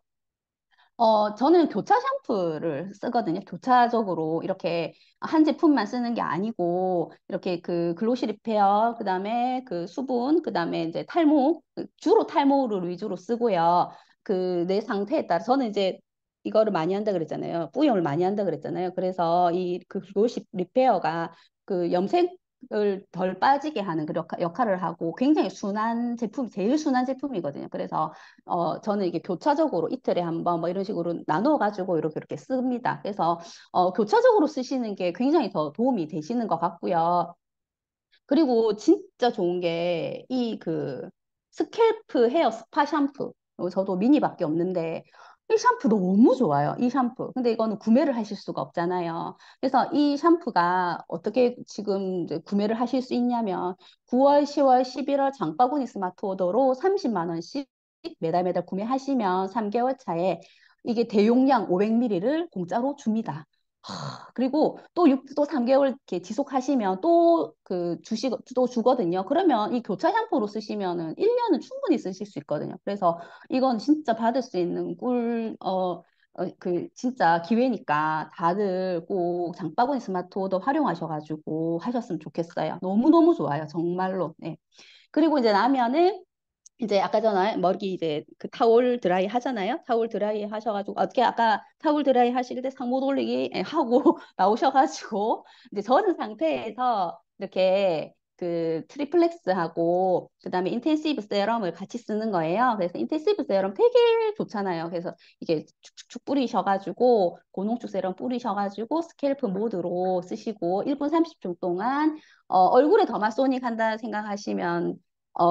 저는 교차 샴푸를 쓰거든요. 교차적으로 이렇게 한 제품만 쓰는 게 아니고, 이렇게 그 글로시 리페어, 그 다음에 그 수분, 그 다음에 이제 탈모, 주로 탈모를 위주로 쓰고요. 그 내 상태에 따라, 저는 이제 이거를 많이 한다 그랬잖아요. 뿌용을 많이 한다 그랬잖아요. 그래서 이 그 글로시 리페어가 그 염색을 덜 빠지게 하는 그 역할을 하고 굉장히 순한 제품, 제일 순한 제품이거든요. 그래서 저는 이게 교차적으로 이틀에 한 번 뭐 이런 식으로 나눠가지고 이렇게 씁니다. 그래서 교차적으로 쓰시는 게 굉장히 더 도움이 되시는 것 같고요. 그리고 진짜 좋은 게 이 그 스캘프 헤어 스파 샴푸. 저도 미니밖에 없는데 이 샴푸 너무 좋아요. 이 샴푸. 근데 이거는 구매를 하실 수가 없잖아요. 그래서 이 샴푸가 어떻게 지금 이제 구매를 하실 수 있냐면 9월, 10월, 11월 장바구니 스마트 오더로 30만 원씩 매달 구매하시면 3개월 차에 이게 대용량 500ml를 공짜로 줍니다. 그리고 또 3개월 이렇게 지속하시면 또 주거든요. 그러면 이 교차 샴푸로 쓰시면은 1년은 충분히 쓰실 수 있거든요. 그래서 이건 진짜 받을 수 있는 진짜 기회니까 다들 꼭 장바구니 스마트 오더 활용하셔가지고 하셨으면 좋겠어요. 너무너무 좋아요. 정말로. 네. 그리고 이제 나면은 이제 아까 전에 머리 이제 그 타올 드라이 하잖아요. 타올 드라이 하셔가지고 어떻게 아까 타올 드라이 하실 때 상모 돌리기 하고 나오셔가지고 이제 젖은 상태에서 이렇게 그 트리플렉스하고 그다음에 인텐시브 세럼을 같이 쓰는 거예요. 그래서 인텐시브 세럼 되게 좋잖아요. 그래서 이게 축축축 뿌리셔가지고 고농축 세럼 뿌리셔가지고 스캘프 모드로 쓰시고 1분 30초 동안 얼굴에 더마소닉 한다 생각하시면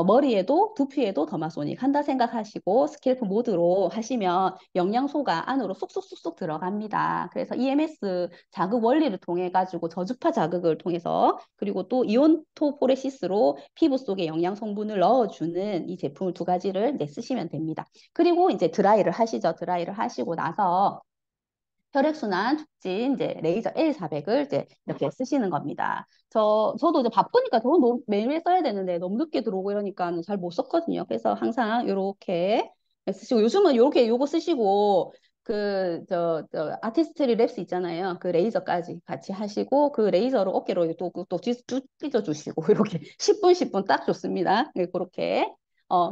머리에도 두피에도 더마소닉 한다 생각하시고 스캘프 모드로 하시면 영양소가 안으로 쏙쏙쏙쏙 들어갑니다. 그래서 EMS 자극 원리를 통해 가지고 저주파 자극을 통해서 그리고 또 이온토포레시스로 피부 속에 영양 성분을 넣어주는 이 제품을 두 가지를 쓰시면 됩니다. 그리고 이제 드라이를 하시죠. 드라이를 하시고 나서 혈액순환 촉진 이제 레이저 L400을 이제 이렇게 쓰시는 겁니다. 저도 이제 바쁘니까 더 매일 써야 되는데 너무 늦게 들어오고 이러니까 잘 못 썼거든요. 그래서 항상 이렇게 쓰시고 요즘은 이렇게 요거 쓰시고 아티스트리 랩스 있잖아요. 그 레이저까지 같이 하시고 그 레이저로 어깨로 또 찢어주시고 이렇게 10분 10분 딱 좋습니다. 네, 그렇게.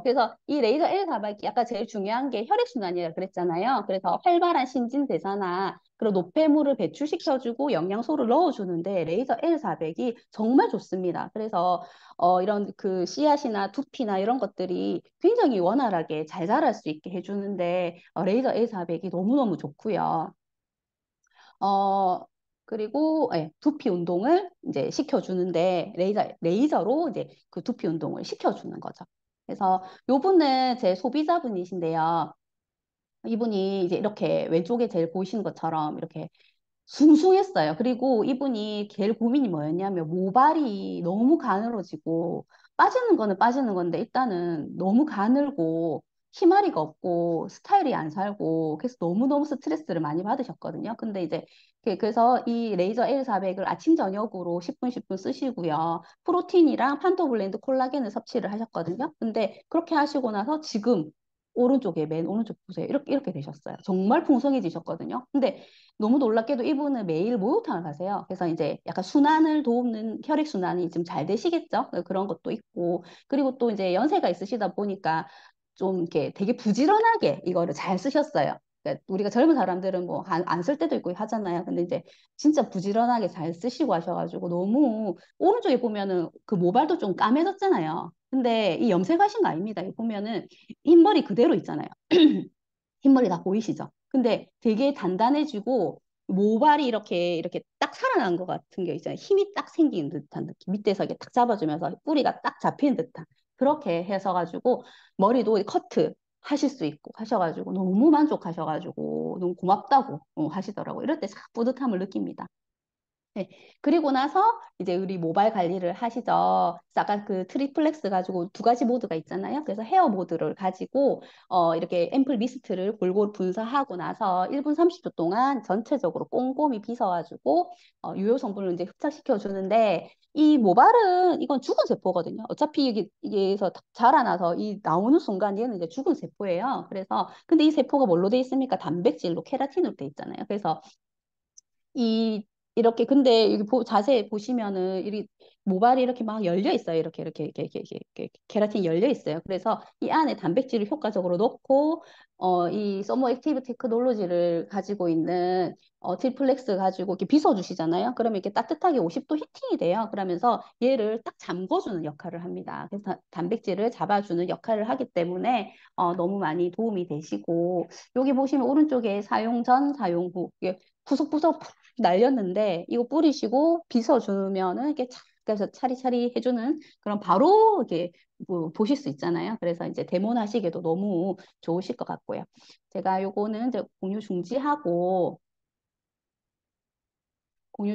그래서 이 레이저 L400이 아까 제일 중요한 게 혈액순환이라 그랬잖아요. 그래서 활발한 신진대사나 그리고 노폐물을 배출시켜주고 영양소를 넣어주는데 레이저 L400이 정말 좋습니다. 그래서 이런 그 씨앗이나 두피나 이런 것들이 굉장히 원활하게 잘 자랄 수 있게 해주는데 레이저 L400이 너무너무 좋고요. 어, 그리고 두피 운동을 이제 시켜주는데 레이저로 이제 그 두피 운동을 시켜주는 거죠. 그래서 요분은 제 소비자분이신데요. 이분이 이제 이렇게 왼쪽에 제일 보이시는 것처럼 이렇게 숭숭했어요. 그리고 이분이 제일 고민이 뭐였냐면 모발이 너무 가늘어지고 빠지는 거는 빠지는 건데 일단은 너무 가늘고 희마리가 없고 스타일이 안 살고 그래서 너무너무 스트레스를 많이 받으셨거든요. 근데 이제 그래서 이 레이저 L400을 아침 저녁으로 10분 10분 쓰시고요. 프로틴이랑 판토블렌드 콜라겐을 섭취를 하셨거든요. 근데 그렇게 하시고 나서 지금 오른쪽에 맨 오른쪽 보세요. 이렇게 되셨어요. 정말 풍성해지셨거든요. 근데 너무 놀랍게도 이분은 매일 목욕탕을 가세요. 그래서 이제 약간 순환을 도우는 혈액순환이 좀 잘 되시겠죠? 그런 것도 있고. 그리고 또 이제 연세가 있으시다 보니까 좀 이렇게 되게 부지런하게 이거를 잘 쓰셨어요. 그러니까 우리가 젊은 사람들은 뭐 안 쓸 때도 있고 하잖아요. 근데 이제 진짜 부지런하게 잘 쓰시고 하셔가지고 너무 오른쪽에 보면은 그 모발도 좀 까매졌잖아요. 근데 이 염색하신 거 아닙니다. 여기 보면은 흰머리 그대로 있잖아요. 흰머리 다 보이시죠? 근데 되게 단단해지고 모발이 이렇게 딱 살아난 것 같은 게 있잖아요. 힘이 딱 생긴 듯한 느낌. 밑에서 이렇게 딱 잡아주면서 뿌리가 딱 잡히는 듯한 그렇게 해서 가지고 머리도 커트 하실 수 있고 하셔가지고 너무 만족하셔가지고 너무 고맙다고 하시더라고요. 이럴 때 참 뿌듯함을 느낍니다. 네. 그리고 나서 이제 우리 모발 관리를 하시죠. 그래서 아까 그 트리플렉스 가지고 두 가지 모드가 있잖아요. 그래서 헤어 모드를 가지고 이렇게 앰플 미스트를 골고루 분사하고 나서 1분 30초 동안 전체적으로 꼼꼼히 빗어가지고 유효 성분을 이제 흡착시켜 주는데 이 모발은 이건 죽은 세포거든요. 어차피 이게서 자라나서 이 나오는 순간 얘는 이제 죽은 세포예요. 그래서 근데 이 세포가 뭘로 돼 있습니까? 단백질로 케라틴으로 돼 있잖아요. 그래서 이 이렇게 근데 여기 자세히 보시면은 이 모발이 이렇게 막 열려 있어요. 이렇게 케라틴 열려 있어요. 그래서 이 안에 단백질을 효과적으로 넣고 이 서머 액티브 테크놀로지를 가지고 있는 트리플렉스 가지고 이렇게 빗어 주시잖아요. 그러면 이렇게 따뜻하게 50도 히팅이 돼요. 그러면서 얘를 딱 잠궈주는 역할을 합니다. 그래서 단백질을 잡아주는 역할을 하기 때문에 너무 많이 도움이 되시고 여기 보시면 오른쪽에 사용 전, 사용 후 이게 구석구석 날렸는데 이거 뿌리시고 빗어주면은 이렇게 그래서 차리차리 해주는 그런 바로 이렇게 뭐 보실 수 있잖아요. 그래서 이제 데모하시기에도 너무 좋으실 것 같고요. 제가 요거는 이제 공유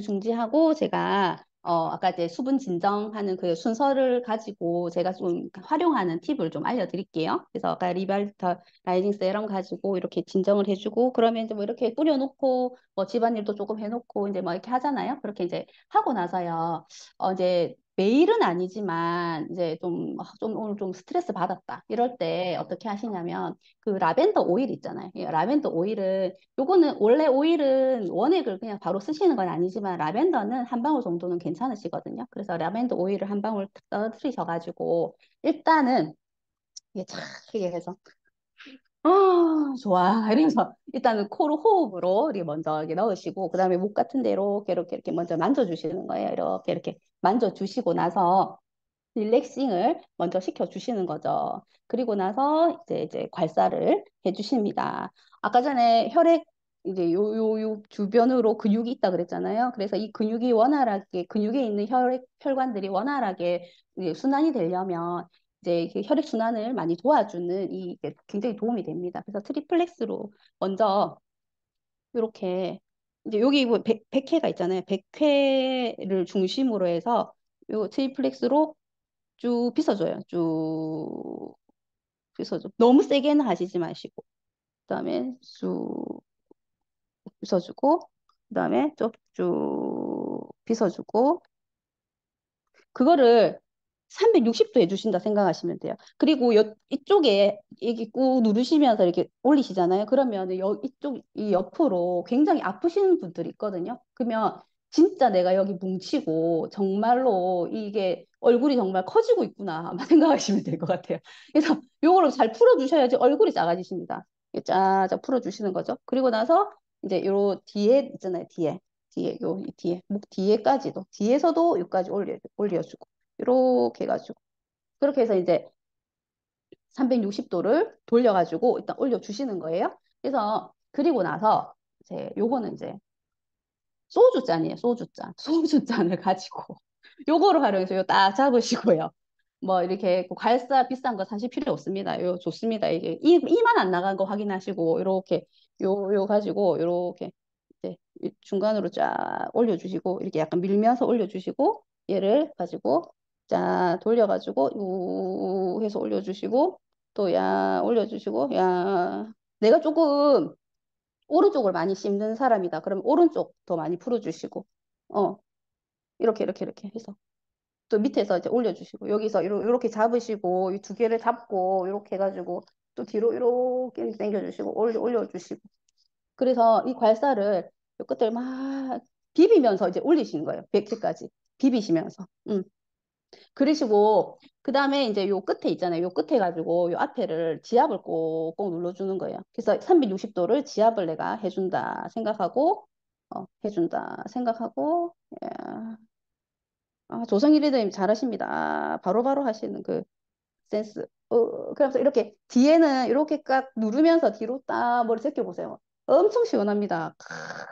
중지하고 제가 아까 이제 수분 진정하는 그 순서를 가지고 제가 좀 활용하는 팁을 좀 알려드릴게요. 그래서 아까 리발터 라이징 세럼 가지고 이렇게 진정을 해주고 그러면 이제 뭐 이렇게 뿌려놓고 뭐 집안일도 조금 해놓고 이제 뭐 이렇게 하잖아요. 그렇게 이제 하고 나서요. 이제 매일은 아니지만 이제 좀 오늘 좀 스트레스 받았다. 이럴 때 어떻게 하시냐면 그 라벤더 오일 있잖아요. 이 라벤더 오일은 요거는 원래 오일은 원액을 그냥 바로 쓰시는 건 아니지만 라벤더는 한 방울 정도는 괜찮으시거든요. 그래서 라벤더 오일을 한 방울 탁 떨어뜨리셔가지고 일단은 이게 착 이게 해서 좋아 이러면서 일단은 코로 호흡으로 이렇게 먼저 이렇게 넣으시고 그다음에 목 같은 데로 이렇게 먼저 만져주시는 거예요. 이렇게 만져주시고 나서 릴렉싱을 먼저 시켜주시는 거죠. 그리고 나서 이제 괄사를 해주십니다. 아까 전에 혈액 이제 요 주변으로 근육이 있다 그랬잖아요. 그래서 이 근육이 원활하게 근육에 있는 혈관들이 원활하게 이제 순환이 되려면 이제 그 혈액 순환을 많이 도와주는 이게 굉장히 도움이 됩니다. 그래서 트리플렉스로 먼저 이렇게 이제 여기 뭐 백회가 있잖아요. 백회를 중심으로 해서 요 트리플렉스로 쭉 빗어줘요. 쭉 빗어줘. 너무 세게는 하시지 마시고. 그다음에 쭉 빗어주고, 그 다음에 쭉 빗어주고, 그거를 360도 해주신다 생각하시면 돼요. 그리고 이쪽에 이렇게 꾹 누르시면서 이렇게 올리시잖아요. 그러면 이쪽, 이 옆으로 굉장히 아프시는 분들이 있거든요. 그러면 진짜 내가 여기 뭉치고 정말로 이게 얼굴이 정말 커지고 있구나 아마 생각하시면 될 것 같아요. 그래서 요거를 잘 풀어주셔야지 얼굴이 작아지십니다. 이렇게 쫙쫙 풀어주시는 거죠. 그리고 나서 이제 요 뒤에 있잖아요. 이 뒤에, 목 뒤에까지도, 뒤에서도 여기까지 올려주고. 이렇게 해가지고 그렇게 해서 이제 360도를 돌려가지고 일단 올려주시는 거예요. 그래서 그리고 나서 이제 요거는 이제 소주잔이에요. 소주잔. 소주잔을 가지고 요거를 활용해서 요 딱 잡으시고요. 뭐 이렇게 괄사 비싼 거 사실 필요 없습니다. 요 좋습니다. 이게 이만 안 나간 거 확인하시고 이렇게 요 가지고 이렇게 이제 중간으로 쫙 올려주시고 이렇게 약간 밀면서 올려주시고 얘를 가지고 쫙 돌려가지고 요 해서 올려주시고 또 야 올려주시고 야 내가 조금 오른쪽을 많이 씹는 사람이다. 그러면 오른쪽 더 많이 풀어주시고 어 이렇게 해서 또 밑에서 이제 올려주시고 여기서 이렇게 잡으시고 이 두 개를 잡고 이렇게 해가지고 또 뒤로 이렇게 당겨주시고 올려주시고 그래서 이 괄사를 요 끝을 막 비비면서 이제 올리시는 거예요. 100개까지 비비시면서 그러시고 그 다음에 이제 요 끝에 있잖아요. 요 끝에 가지고 요 앞에를 지압을 꼭꼭 눌러주는 거예요. 그래서 360도를 지압을 내가 해준다 생각하고 해준다 생각하고 예. 조성희 리더님 잘하십니다. 바로바로 하시는 그 센스. 그래서 이렇게 뒤에는 이렇게 깍 누르면서 뒤로 딱 머리 제껴보세요. 엄청 시원합니다.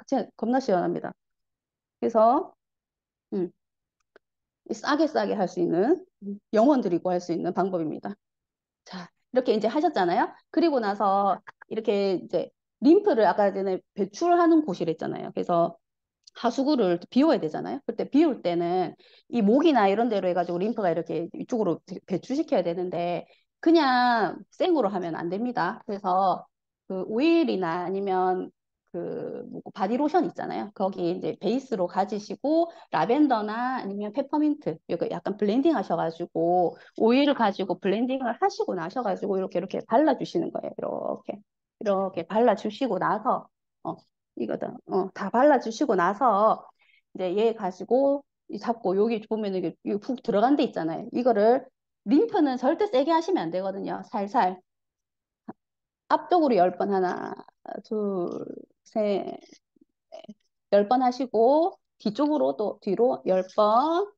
진짜 겁나 시원합니다. 그래서 음, 싸게 할 수 있는 영혼 들이고 할 수 있는 방법입니다. 자, 이렇게 이제 하셨잖아요. 그리고 나서 이렇게 이제 림프를 아까 전에 배출하는 곳이랬잖아요. 그래서 하수구를 비워야 되잖아요. 그때 비울 때는 이 목이나 이런 데로 해가지고 림프가 이렇게 이쪽으로 배출시켜야 되는데 그냥 생으로 하면 안 됩니다. 그래서 그 오일이나 아니면 그 바디로션 있잖아요. 거기 이제 베이스로 가지시고 라벤더나 아니면 페퍼민트 이거 약간 블렌딩 하셔가지고 오일을 가지고 블렌딩을 하시고 나셔가지고 이렇게 발라주시는 거예요. 이렇게 발라주시고 나서 어, 이거다. 다 발라주시고 나서 이제 얘 가지고 잡고 여기 보면 이게 푹 들어간 데 있잖아요. 이거를 림프는 절대 세게 하시면 안 되거든요. 살살 앞쪽으로 10번 하나, 둘, 셋, 10번 하시고 뒤쪽으로 또 뒤로 10번,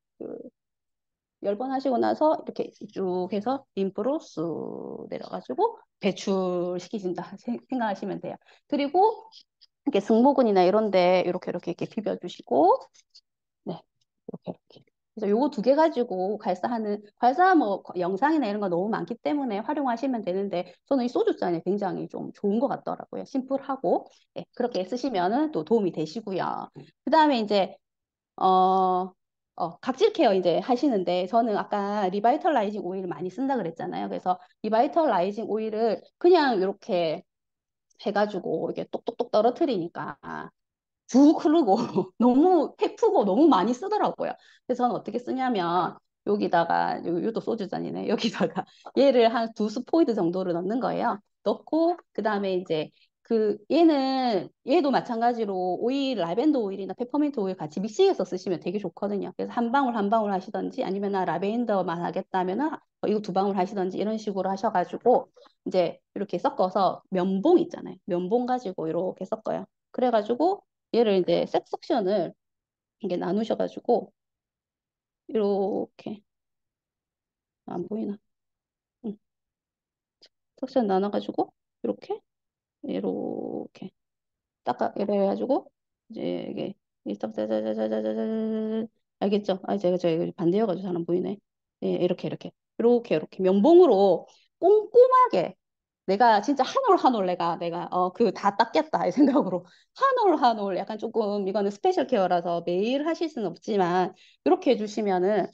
10번 하시고 나서 이렇게 쭉 해서 림프로 쑥 내려가지고 배출시키신다 생각하시면 돼요. 그리고 이렇게 승모근이나 이런데 이렇게 비벼주시고 네 이렇게 그래서 요거 두 개 가지고 괄사 뭐 영상이나 이런 거 너무 많기 때문에 활용하시면 되는데 저는 이 소주잔이 굉장히 좀 좋은 것 같더라고요. 심플하고 네, 그렇게 쓰시면은 또 도움이 되시고요. 그 다음에 이제 어, 각질 케어 이제 하시는데 저는 아까 리바이털라이징 오일 많이 쓴다 그랬잖아요. 그래서 리바이털라이징 오일을 그냥 이렇게 해가지고 이렇게 똑똑똑 떨어뜨리니까 쭉 흐르고 너무 해프고 너무 많이 쓰더라고요. 그래서 저는 어떻게 쓰냐면 여기다가 요도 소주잔이네. 여기다가 얘를 한 두 스포이드 정도를 넣는 거예요. 넣고 그 다음에 이제 얘도 마찬가지로 오일 라벤더 오일이나 페퍼민트 오일 같이 믹싱해서 쓰시면 되게 좋거든요. 그래서 한 방울 한 방울 하시던지 아니면 나 라벤더만 하겠다면은 이거 두 방울 하시던지 이런 식으로 하셔가지고 이제 이렇게 섞어서 면봉 있잖아요. 면봉 가지고 이렇게 섞어요. 그래가지고 얘를 이제 섹션을 이게 나누셔가지고 이렇게 안 보이나? 응. 섹션 나눠가지고 이렇게 닦아 이래가지고 이제 이게 일단 짜자자자자자자 알겠죠? 제가 이거 반대여가지고 잘 안 보이네. 예, 이렇게 면봉으로 꼼꼼하게 내가 진짜 한 올 한 올 내가 그 다 닦겠다 이 생각으로 한 올 한 올 약간 조금 이거는 스페셜 케어라서 매일 하실 수는 없지만 이렇게 해주시면은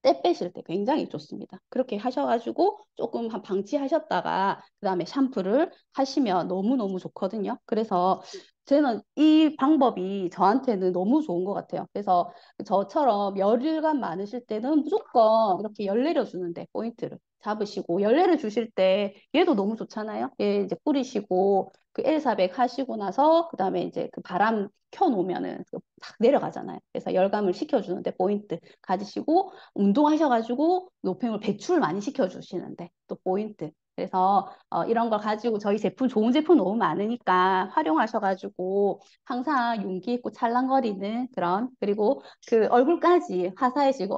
때 빼실 때 굉장히 좋습니다. 그렇게 하셔가지고 조금 방치하셨다가 그 다음에 샴푸를 하시면 너무너무 좋거든요. 그래서 저는 이 방법이 저한테는 너무 좋은 것 같아요. 그래서 저처럼 열일감 많으실 때는 무조건 이렇게 열 내려주는데 포인트를 잡으시고 열내를 주실 때 얘도 너무 좋잖아요. 얘 이제 뿌리시고 그 L400 하시고 나서 그다음에 이제 그 바람 켜놓으면은 탁 내려가잖아요. 그래서 열감을 식혀주는데 포인트 가지시고 운동하셔가지고 노폐물 배출 많이 시켜주시는데 또 포인트. 그래서 이런 걸 가지고 저희 제품 좋은 제품 너무 많으니까 활용하셔가지고 항상 용기 있고 찰랑거리는 그런 그리고 그 얼굴까지 화사해지고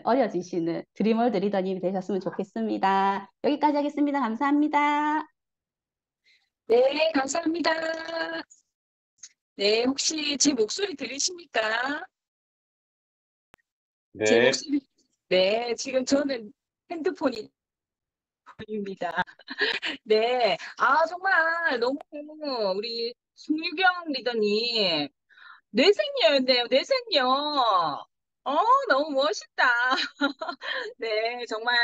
어려지시는 드리멀 리더님이 되셨으면 좋겠습니다. 여기까지 하겠습니다. 감사합니다. 네, 감사합니다. 네, 혹시 제 목소리 들리십니까? 제 네, 목소리. 네, 지금 저는 핸드폰이 입니다. 네. 아, 정말 너무 우리 송유경 리더님 뇌생녀였네요. 뇌생녀. 너무 멋있다. 네, 정말,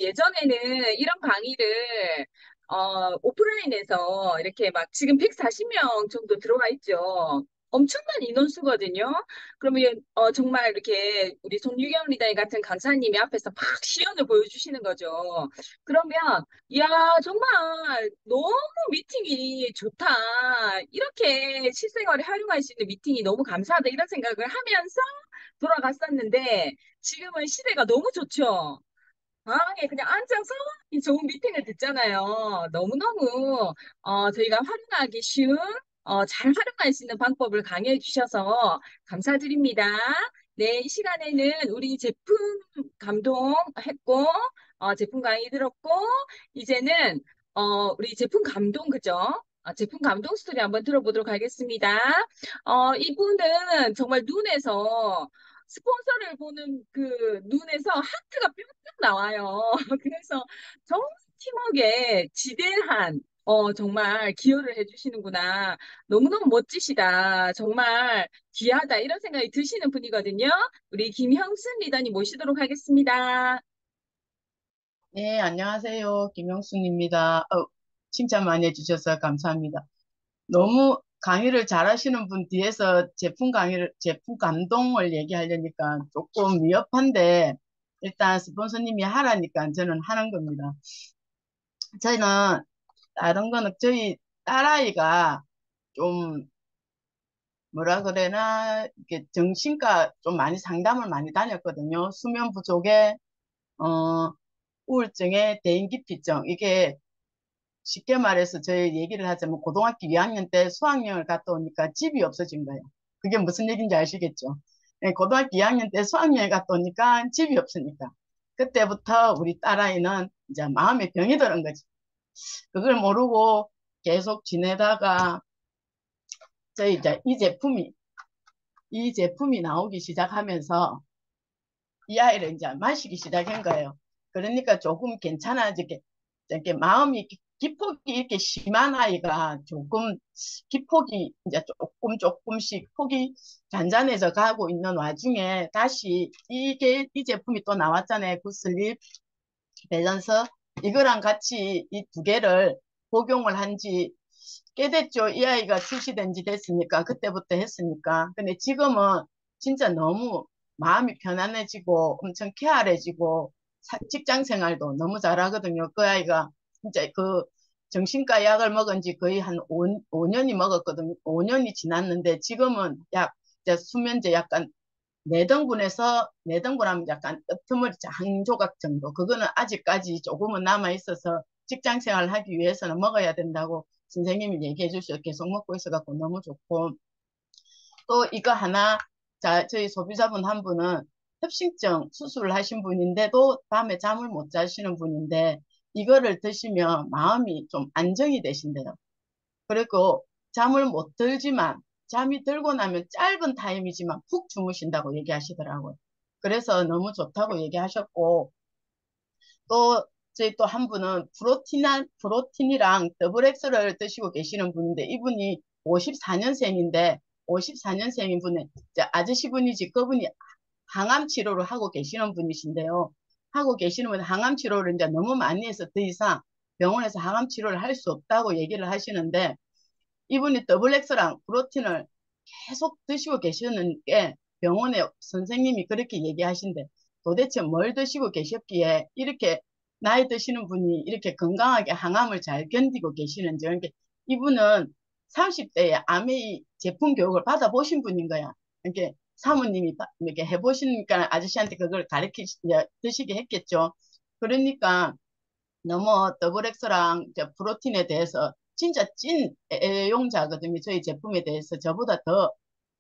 예전에는 이런 강의를, 오프라인에서 이렇게 막 지금 140명 정도 들어와 있죠. 엄청난 인원수거든요. 그러면, 정말 이렇게 우리 손유경 리더님 같은 강사님이 앞에서 막 시연을 보여주시는 거죠. 그러면, 이야, 정말 너무 미팅이 좋다. 이렇게 실생활에 활용할 수 있는 미팅이 너무 감사하다. 이런 생각을 하면서 돌아갔었는데, 지금은 시대가 너무 좋죠. 방에 그냥 앉아서 이 좋은 미팅을 듣잖아요. 너무너무 저희가 활용하기 쉬운 잘 활용할 수 있는 방법을 강의해 주셔서 감사드립니다. 네, 이 시간에는 우리 제품 감동했고 제품 강의 들었고 이제는 우리 제품 감동 그죠? 제품 감동 스토리 한번 들어보도록 하겠습니다. 이분은 정말 눈에서 스폰서를 보는 그 눈에서 하트가 뿅뿅 나와요. 그래서 정말 팀워크에 지대한 정말 기여를 해주시는구나. 너무너무 멋지시다. 정말 귀하다. 이런 생각이 드시는 분이거든요. 우리 김형순 리더님 모시도록 하겠습니다. 네, 안녕하세요. 김영순입니다. 칭찬 많이 해주셔서 감사합니다. 너무 강의를 잘하시는 분 뒤에서 제품 감동을 얘기하려니까 조금 위협한데, 일단 스폰서님이 하라니까 저는 하는 겁니다. 저희는 다른 거는 저희 딸아이가 좀 뭐라 그래나, 이렇게 정신과 좀 많이 상담을 많이 다녔거든요. 수면 부족에, 어, 우울증에 대인기피증, 이게 쉽게 말해서 저희 얘기를 하자면 고등학교 2학년 때 수학여행을 갔다 오니까 집이 없어진 거예요. 그게 무슨 얘기인지 아시겠죠? 네, 고등학교 2학년 때 수학여행 갔다 오니까 집이 없으니까. 그때부터 우리 딸아이는 이제 마음에 병이 드는 거지. 그걸 모르고 계속 지내다가 저희 이제 이 제품이 나오기 시작하면서 이 아이를 이제 마시기 시작한 거예요. 그러니까 조금 괜찮아지게, 이렇게 마음이 기폭이 이렇게 심한 아이가 조금 기폭이 이제 조금씩 폭이 잔잔해져 가고 있는 와중에 다시 이 제품이 또 나왔잖아요. 굿슬립 밸런스. 이거랑 같이 이 두 개를 복용을 한지 꽤 됐죠. 이 아이가 출시된 지 됐으니까, 그때부터 했으니까. 근데 지금은 진짜 너무 마음이 편안해지고 엄청 쾌활해지고 직장 생활도 너무 잘하거든요. 그 아이가 진짜 그 정신과 약을 먹은 지 거의 한 5년이 먹었거든요. 5년이 지났는데 지금은 이제 수면제 약간 4등분하면 약간 끄트머리 한 조각 정도. 그거는 아직까지 조금은 남아 있어서 직장 생활을 하기 위해서는 먹어야 된다고 선생님이 얘기해 주셔서 계속 먹고 있어갖고 너무 좋고. 또 이거 하나, 자, 저희 소비자분 한 분은 협심증 수술을 하신 분인데도 밤에 잠을 못 자시는 분인데 이거를 드시면 마음이 좀 안정이 되신대요. 그리고 잠을 못 들지만 잠이 들고 나면 짧은 타임이지만 푹 주무신다고 얘기하시더라고요. 그래서 너무 좋다고 얘기하셨고, 또 저희 또 한 분은 프로틴이랑 더블 엑스를 드시고 계시는 분인데 이분이 54년생인데 54년생인 분의 아저씨 분이지, 그분이 항암 치료를 하고 계시는 분이신데요. 하고 계시는 분 항암 치료를 이제 너무 많이 해서 더 이상 병원에서 항암 치료를 할 수 없다고 얘기를 하시는데 이분이 더블 엑스랑 프로틴을 계속 드시고 계시는 게 병원에 선생님이 그렇게 얘기하신대. 도대체 뭘 드시고 계셨기에 이렇게 나이 드시는 분이 이렇게 건강하게 항암을 잘 견디고 계시는지. 그러니까 이분은 30대에 아메이 제품 교육을 받아보신 분인 거야. 이렇게 사모님이 이렇게 해보시니까 아저씨한테 그걸 드시게 했겠죠. 그러니까 너무 더블엑스랑 프로틴에 대해서 진짜 찐 애용자거든요. 저희 제품에 대해서 저보다 더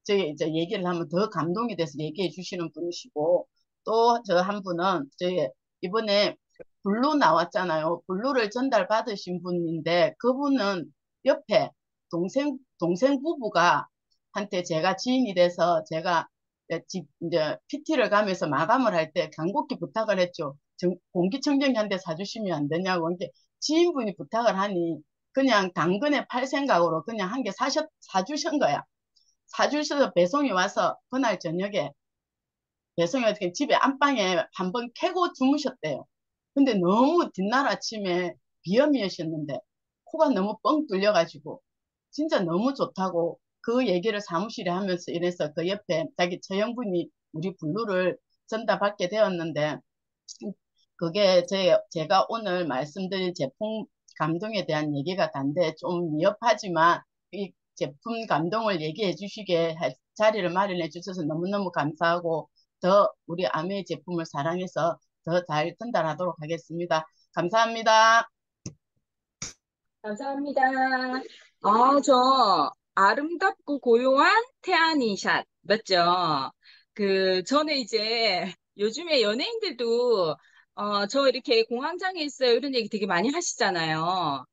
저희 이제 얘기를 하면 더 감동이 돼서 얘기해 주시는 분이시고, 또 저 한 분은 저희 이번에 블루 나왔잖아요. 블루를 전달 받으신 분인데 그분은 옆에 동생 부부가 한테 제가 지인이 돼서 제가 이제 PT를 가면서 마감을 할 때 간곡히 부탁을 했죠. 공기청정기 한 대 사주시면 안 되냐고. 이렇게 지인분이 부탁을 하니 그냥 당근에 팔 생각으로 그냥 한 개 사주신 거야. 사주셔서 배송이 와서 그날 저녁에 배송이 어떻게 집에 안방에 한번 캐고 주무셨대요. 근데 너무 뒷날 아침에 비염이셨는데 코가 너무 뻥 뚫려가지고 진짜 너무 좋다고 그 얘기를 사무실에 하면서 이래서 그 옆에 자기 처형분이 우리 블루를 전달받게 되었는데, 그게 제가 오늘 말씀드린 제품 감동에 대한 얘기가 단데 좀 미흡하지만 이 제품 감동을 얘기해 주시게 할 자리를 마련해 주셔서 너무너무 감사하고 더 우리 아메이 제품을 사랑해서 더 잘 전달하도록 하겠습니다. 감사합니다. 감사합니다. 저 아름답고 고요한 태아니샷 맞죠? 전에 이제 요즘에 연예인들도 저 이렇게 공황장애 있어요 이런 얘기 되게 많이 하시잖아요.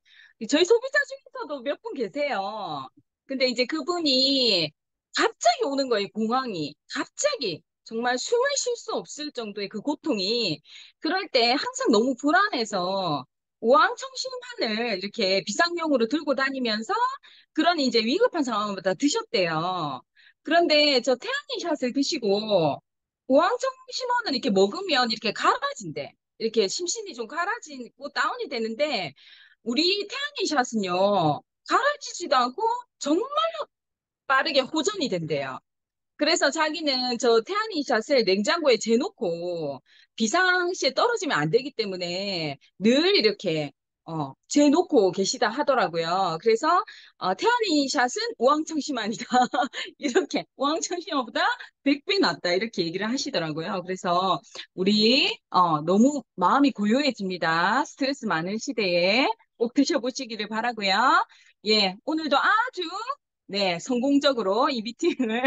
저희 소비자 중에서도 몇 분 계세요. 근데 이제 그분이 갑자기 오는 거예요, 공황이. 갑자기. 정말 숨을 쉴 수 없을 정도의 그 고통이. 그럴 때 항상 너무 불안해서 우황청심환을 이렇게 비상용으로 들고 다니면서 그런 이제 위급한 상황마다 드셨대요. 그런데 저 태양리샷을 드시고 우황청심환을 이렇게 먹으면 이렇게 가라진대. 이렇게 심신이 좀 가라지고 다운이 되는데 우리 태양리샷은요 가라지지도 않고 정말 빠르게 호전이 된대요. 그래서 자기는 저 태아니샷을 냉장고에 재놓고 비상시에 떨어지면 안 되기 때문에 늘 이렇게 재놓고 계시다 하더라고요. 그래서 태아니샷은 우황청심환이다. 이렇게 우황청심환보다 100배 낫다 이렇게 얘기를 하시더라고요. 그래서 우리 너무 마음이 고요해집니다. 스트레스 많은 시대에 꼭 드셔보시기를 바라고요. 예, 오늘도 아주 네, 성공적으로 이 미팅을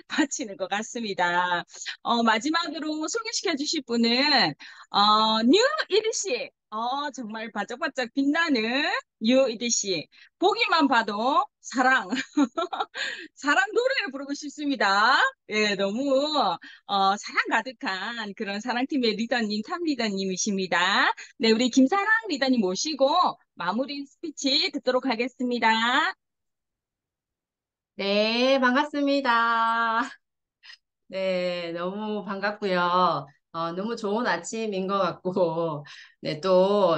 마치는 것 같습니다. 마지막으로 소개시켜 주실 분은, 뉴 이디 씨. 정말 바짝바짝 빛나는 뉴 이디 씨. 보기만 봐도 사랑, 사랑 노래를 부르고 싶습니다. 예, 너무, 사랑 가득한 그런 사랑팀의 리더님, 탑 리더님이십니다. 네, 우리 김사랑 리더님 모시고 마무리 스피치 듣도록 하겠습니다. 네, 반갑습니다. 네, 너무 반갑고요. 너무 좋은 아침인 것 같고, 네, 또,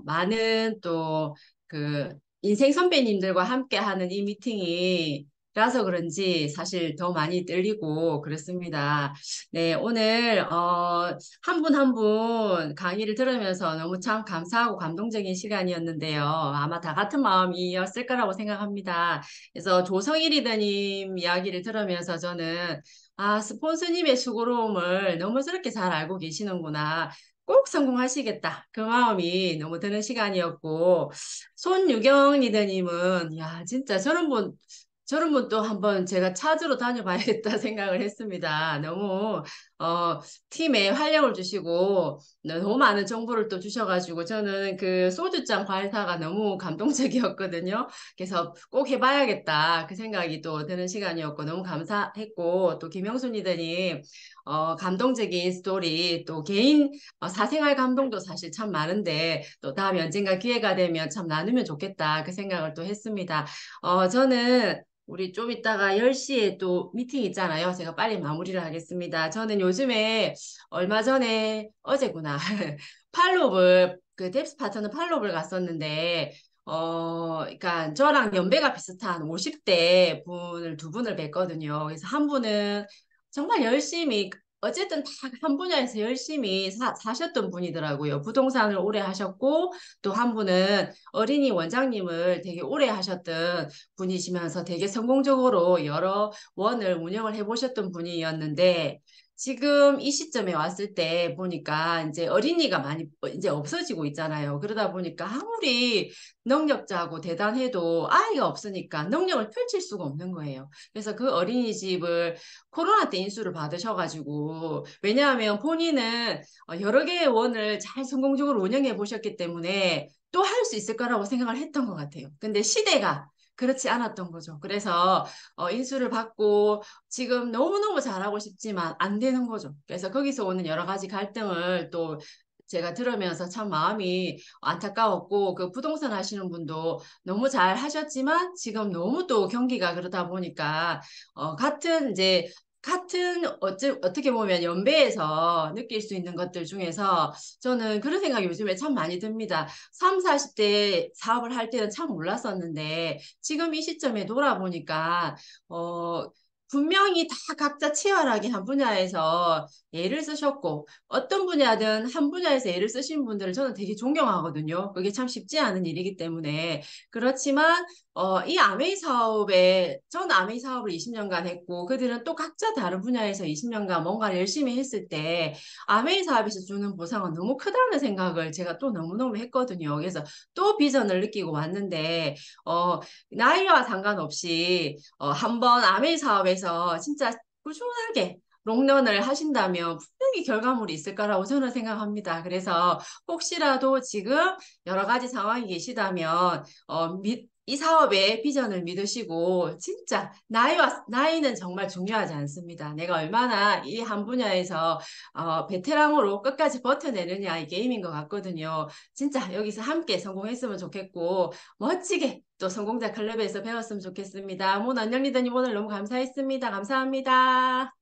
많은 또, 그, 인생 선배님들과 함께 하는 이 미팅이라서 그런지 사실 더 많이 떨리고 그렇습니다. 네, 오늘, 한 분 한 분 강의를 들으면서 너무 참 감사하고 감동적인 시간이었는데요. 아마 다 같은 마음이었을 거라고 생각합니다. 그래서 조성희 리더님 이야기를 들으면서 저는 스폰서님의 수고로움을 너무 저렇게 잘 알고 계시는구나. 꼭 성공하시겠다. 그 마음이 너무 드는 시간이었고, 손유경 리더님은, 야, 진짜 저런 분 또 한번 제가 찾으러 다녀봐야겠다 생각을 했습니다. 너무, 팀에 활력을 주시고, 너무 많은 정보를 또 주셔가지고, 저는 그 소주잔 발사가 너무 감동적이었거든요. 그래서 꼭 해봐야겠다. 그 생각이 또 드는 시간이었고, 너무 감사했고, 또 김영순 리더님, 감동적인 스토리, 또 개인 사생활 감동도 사실 참 많은데, 또 다음에 언젠가 기회가 되면 참 나누면 좋겠다. 그 생각을 또 했습니다. 저는 우리 좀 이따가 10시에 또 미팅 있잖아요. 제가 빨리 마무리를 하겠습니다. 저는 요즘에 얼마 전에 어제구나. 팔로브 그 뎁스 파트너 팔로브를 갔었는데 그러니까 저랑 연배가 비슷한 50대 분을 두 분을 뵀거든요. 그래서 한 분은 정말 열심히 어쨌든 다 한 분야에서 열심히 사셨던 분이더라고요. 부동산을 오래 하셨고 또 한 분은 어린이 원장님을 되게 오래 하셨던 분이시면서 되게 성공적으로 여러 원을 운영을 해보셨던 분이었는데 지금 이 시점에 왔을 때 보니까 이제 어린이가 많이 이제 없어지고 있잖아요. 그러다 보니까 아무리 능력자고 대단해도 아이가 없으니까 능력을 펼칠 수가 없는 거예요. 그래서 그 어린이집을 코로나 때 인수를 받으셔가지고 왜냐하면 본인은 여러 개의 원을 잘 성공적으로 운영해 보셨기 때문에 또 할 수 있을 거라고 생각을 했던 것 같아요. 근데 시대가 그렇지 않았던 거죠. 그래서 인수를 받고 지금 너무너무 잘하고 싶지만 안 되는 거죠. 그래서 거기서 오는 여러 가지 갈등을 또 제가 들으면서 참 마음이 안타까웠고 그 부동산 하시는 분도 너무 잘 하셨지만 지금 너무 또 경기가 그러다 보니까 같은 이제 같은 어떻게 보면 연배에서 느낄 수 있는 것들 중에서 저는 그런 생각이 요즘에 참 많이 듭니다. 3, 40대 사업을 할 때는 참 몰랐었는데 지금 이 시점에 돌아보니까 분명히 다 각자 치열하게 한 분야에서 예를 쓰셨고 어떤 분야든 한 분야에서 예를 쓰신 분들을 저는 되게 존경하거든요. 그게 참 쉽지 않은 일이기 때문에 그렇지만 이 아메이 사업에 전 아메이 사업을 20년간 했고 그들은 또 각자 다른 분야에서 20년간 뭔가 열심히 했을 때 아메이 사업에서 주는 보상은 너무 크다는 생각을 제가 또 너무너무 했거든요. 그래서 또 비전을 느끼고 왔는데 나이와 상관없이 한번 아메이 사업에서 진짜 꾸준하게 롱런을 하신다면 분명히 결과물이 있을 거라고 저는 생각합니다. 그래서 혹시라도 지금 여러 가지 상황이 계시다면 이 사업의 비전을 믿으시고 진짜 나이는 정말 중요하지 않습니다. 내가 얼마나 이 한 분야에서 베테랑으로 끝까지 버텨내느냐 이 게임인 것 같거든요. 진짜 여기서 함께 성공했으면 좋겠고 멋지게 또 성공자 클럽에서 배웠으면 좋겠습니다. 문원영 리더님 오늘 너무 감사했습니다. 감사합니다.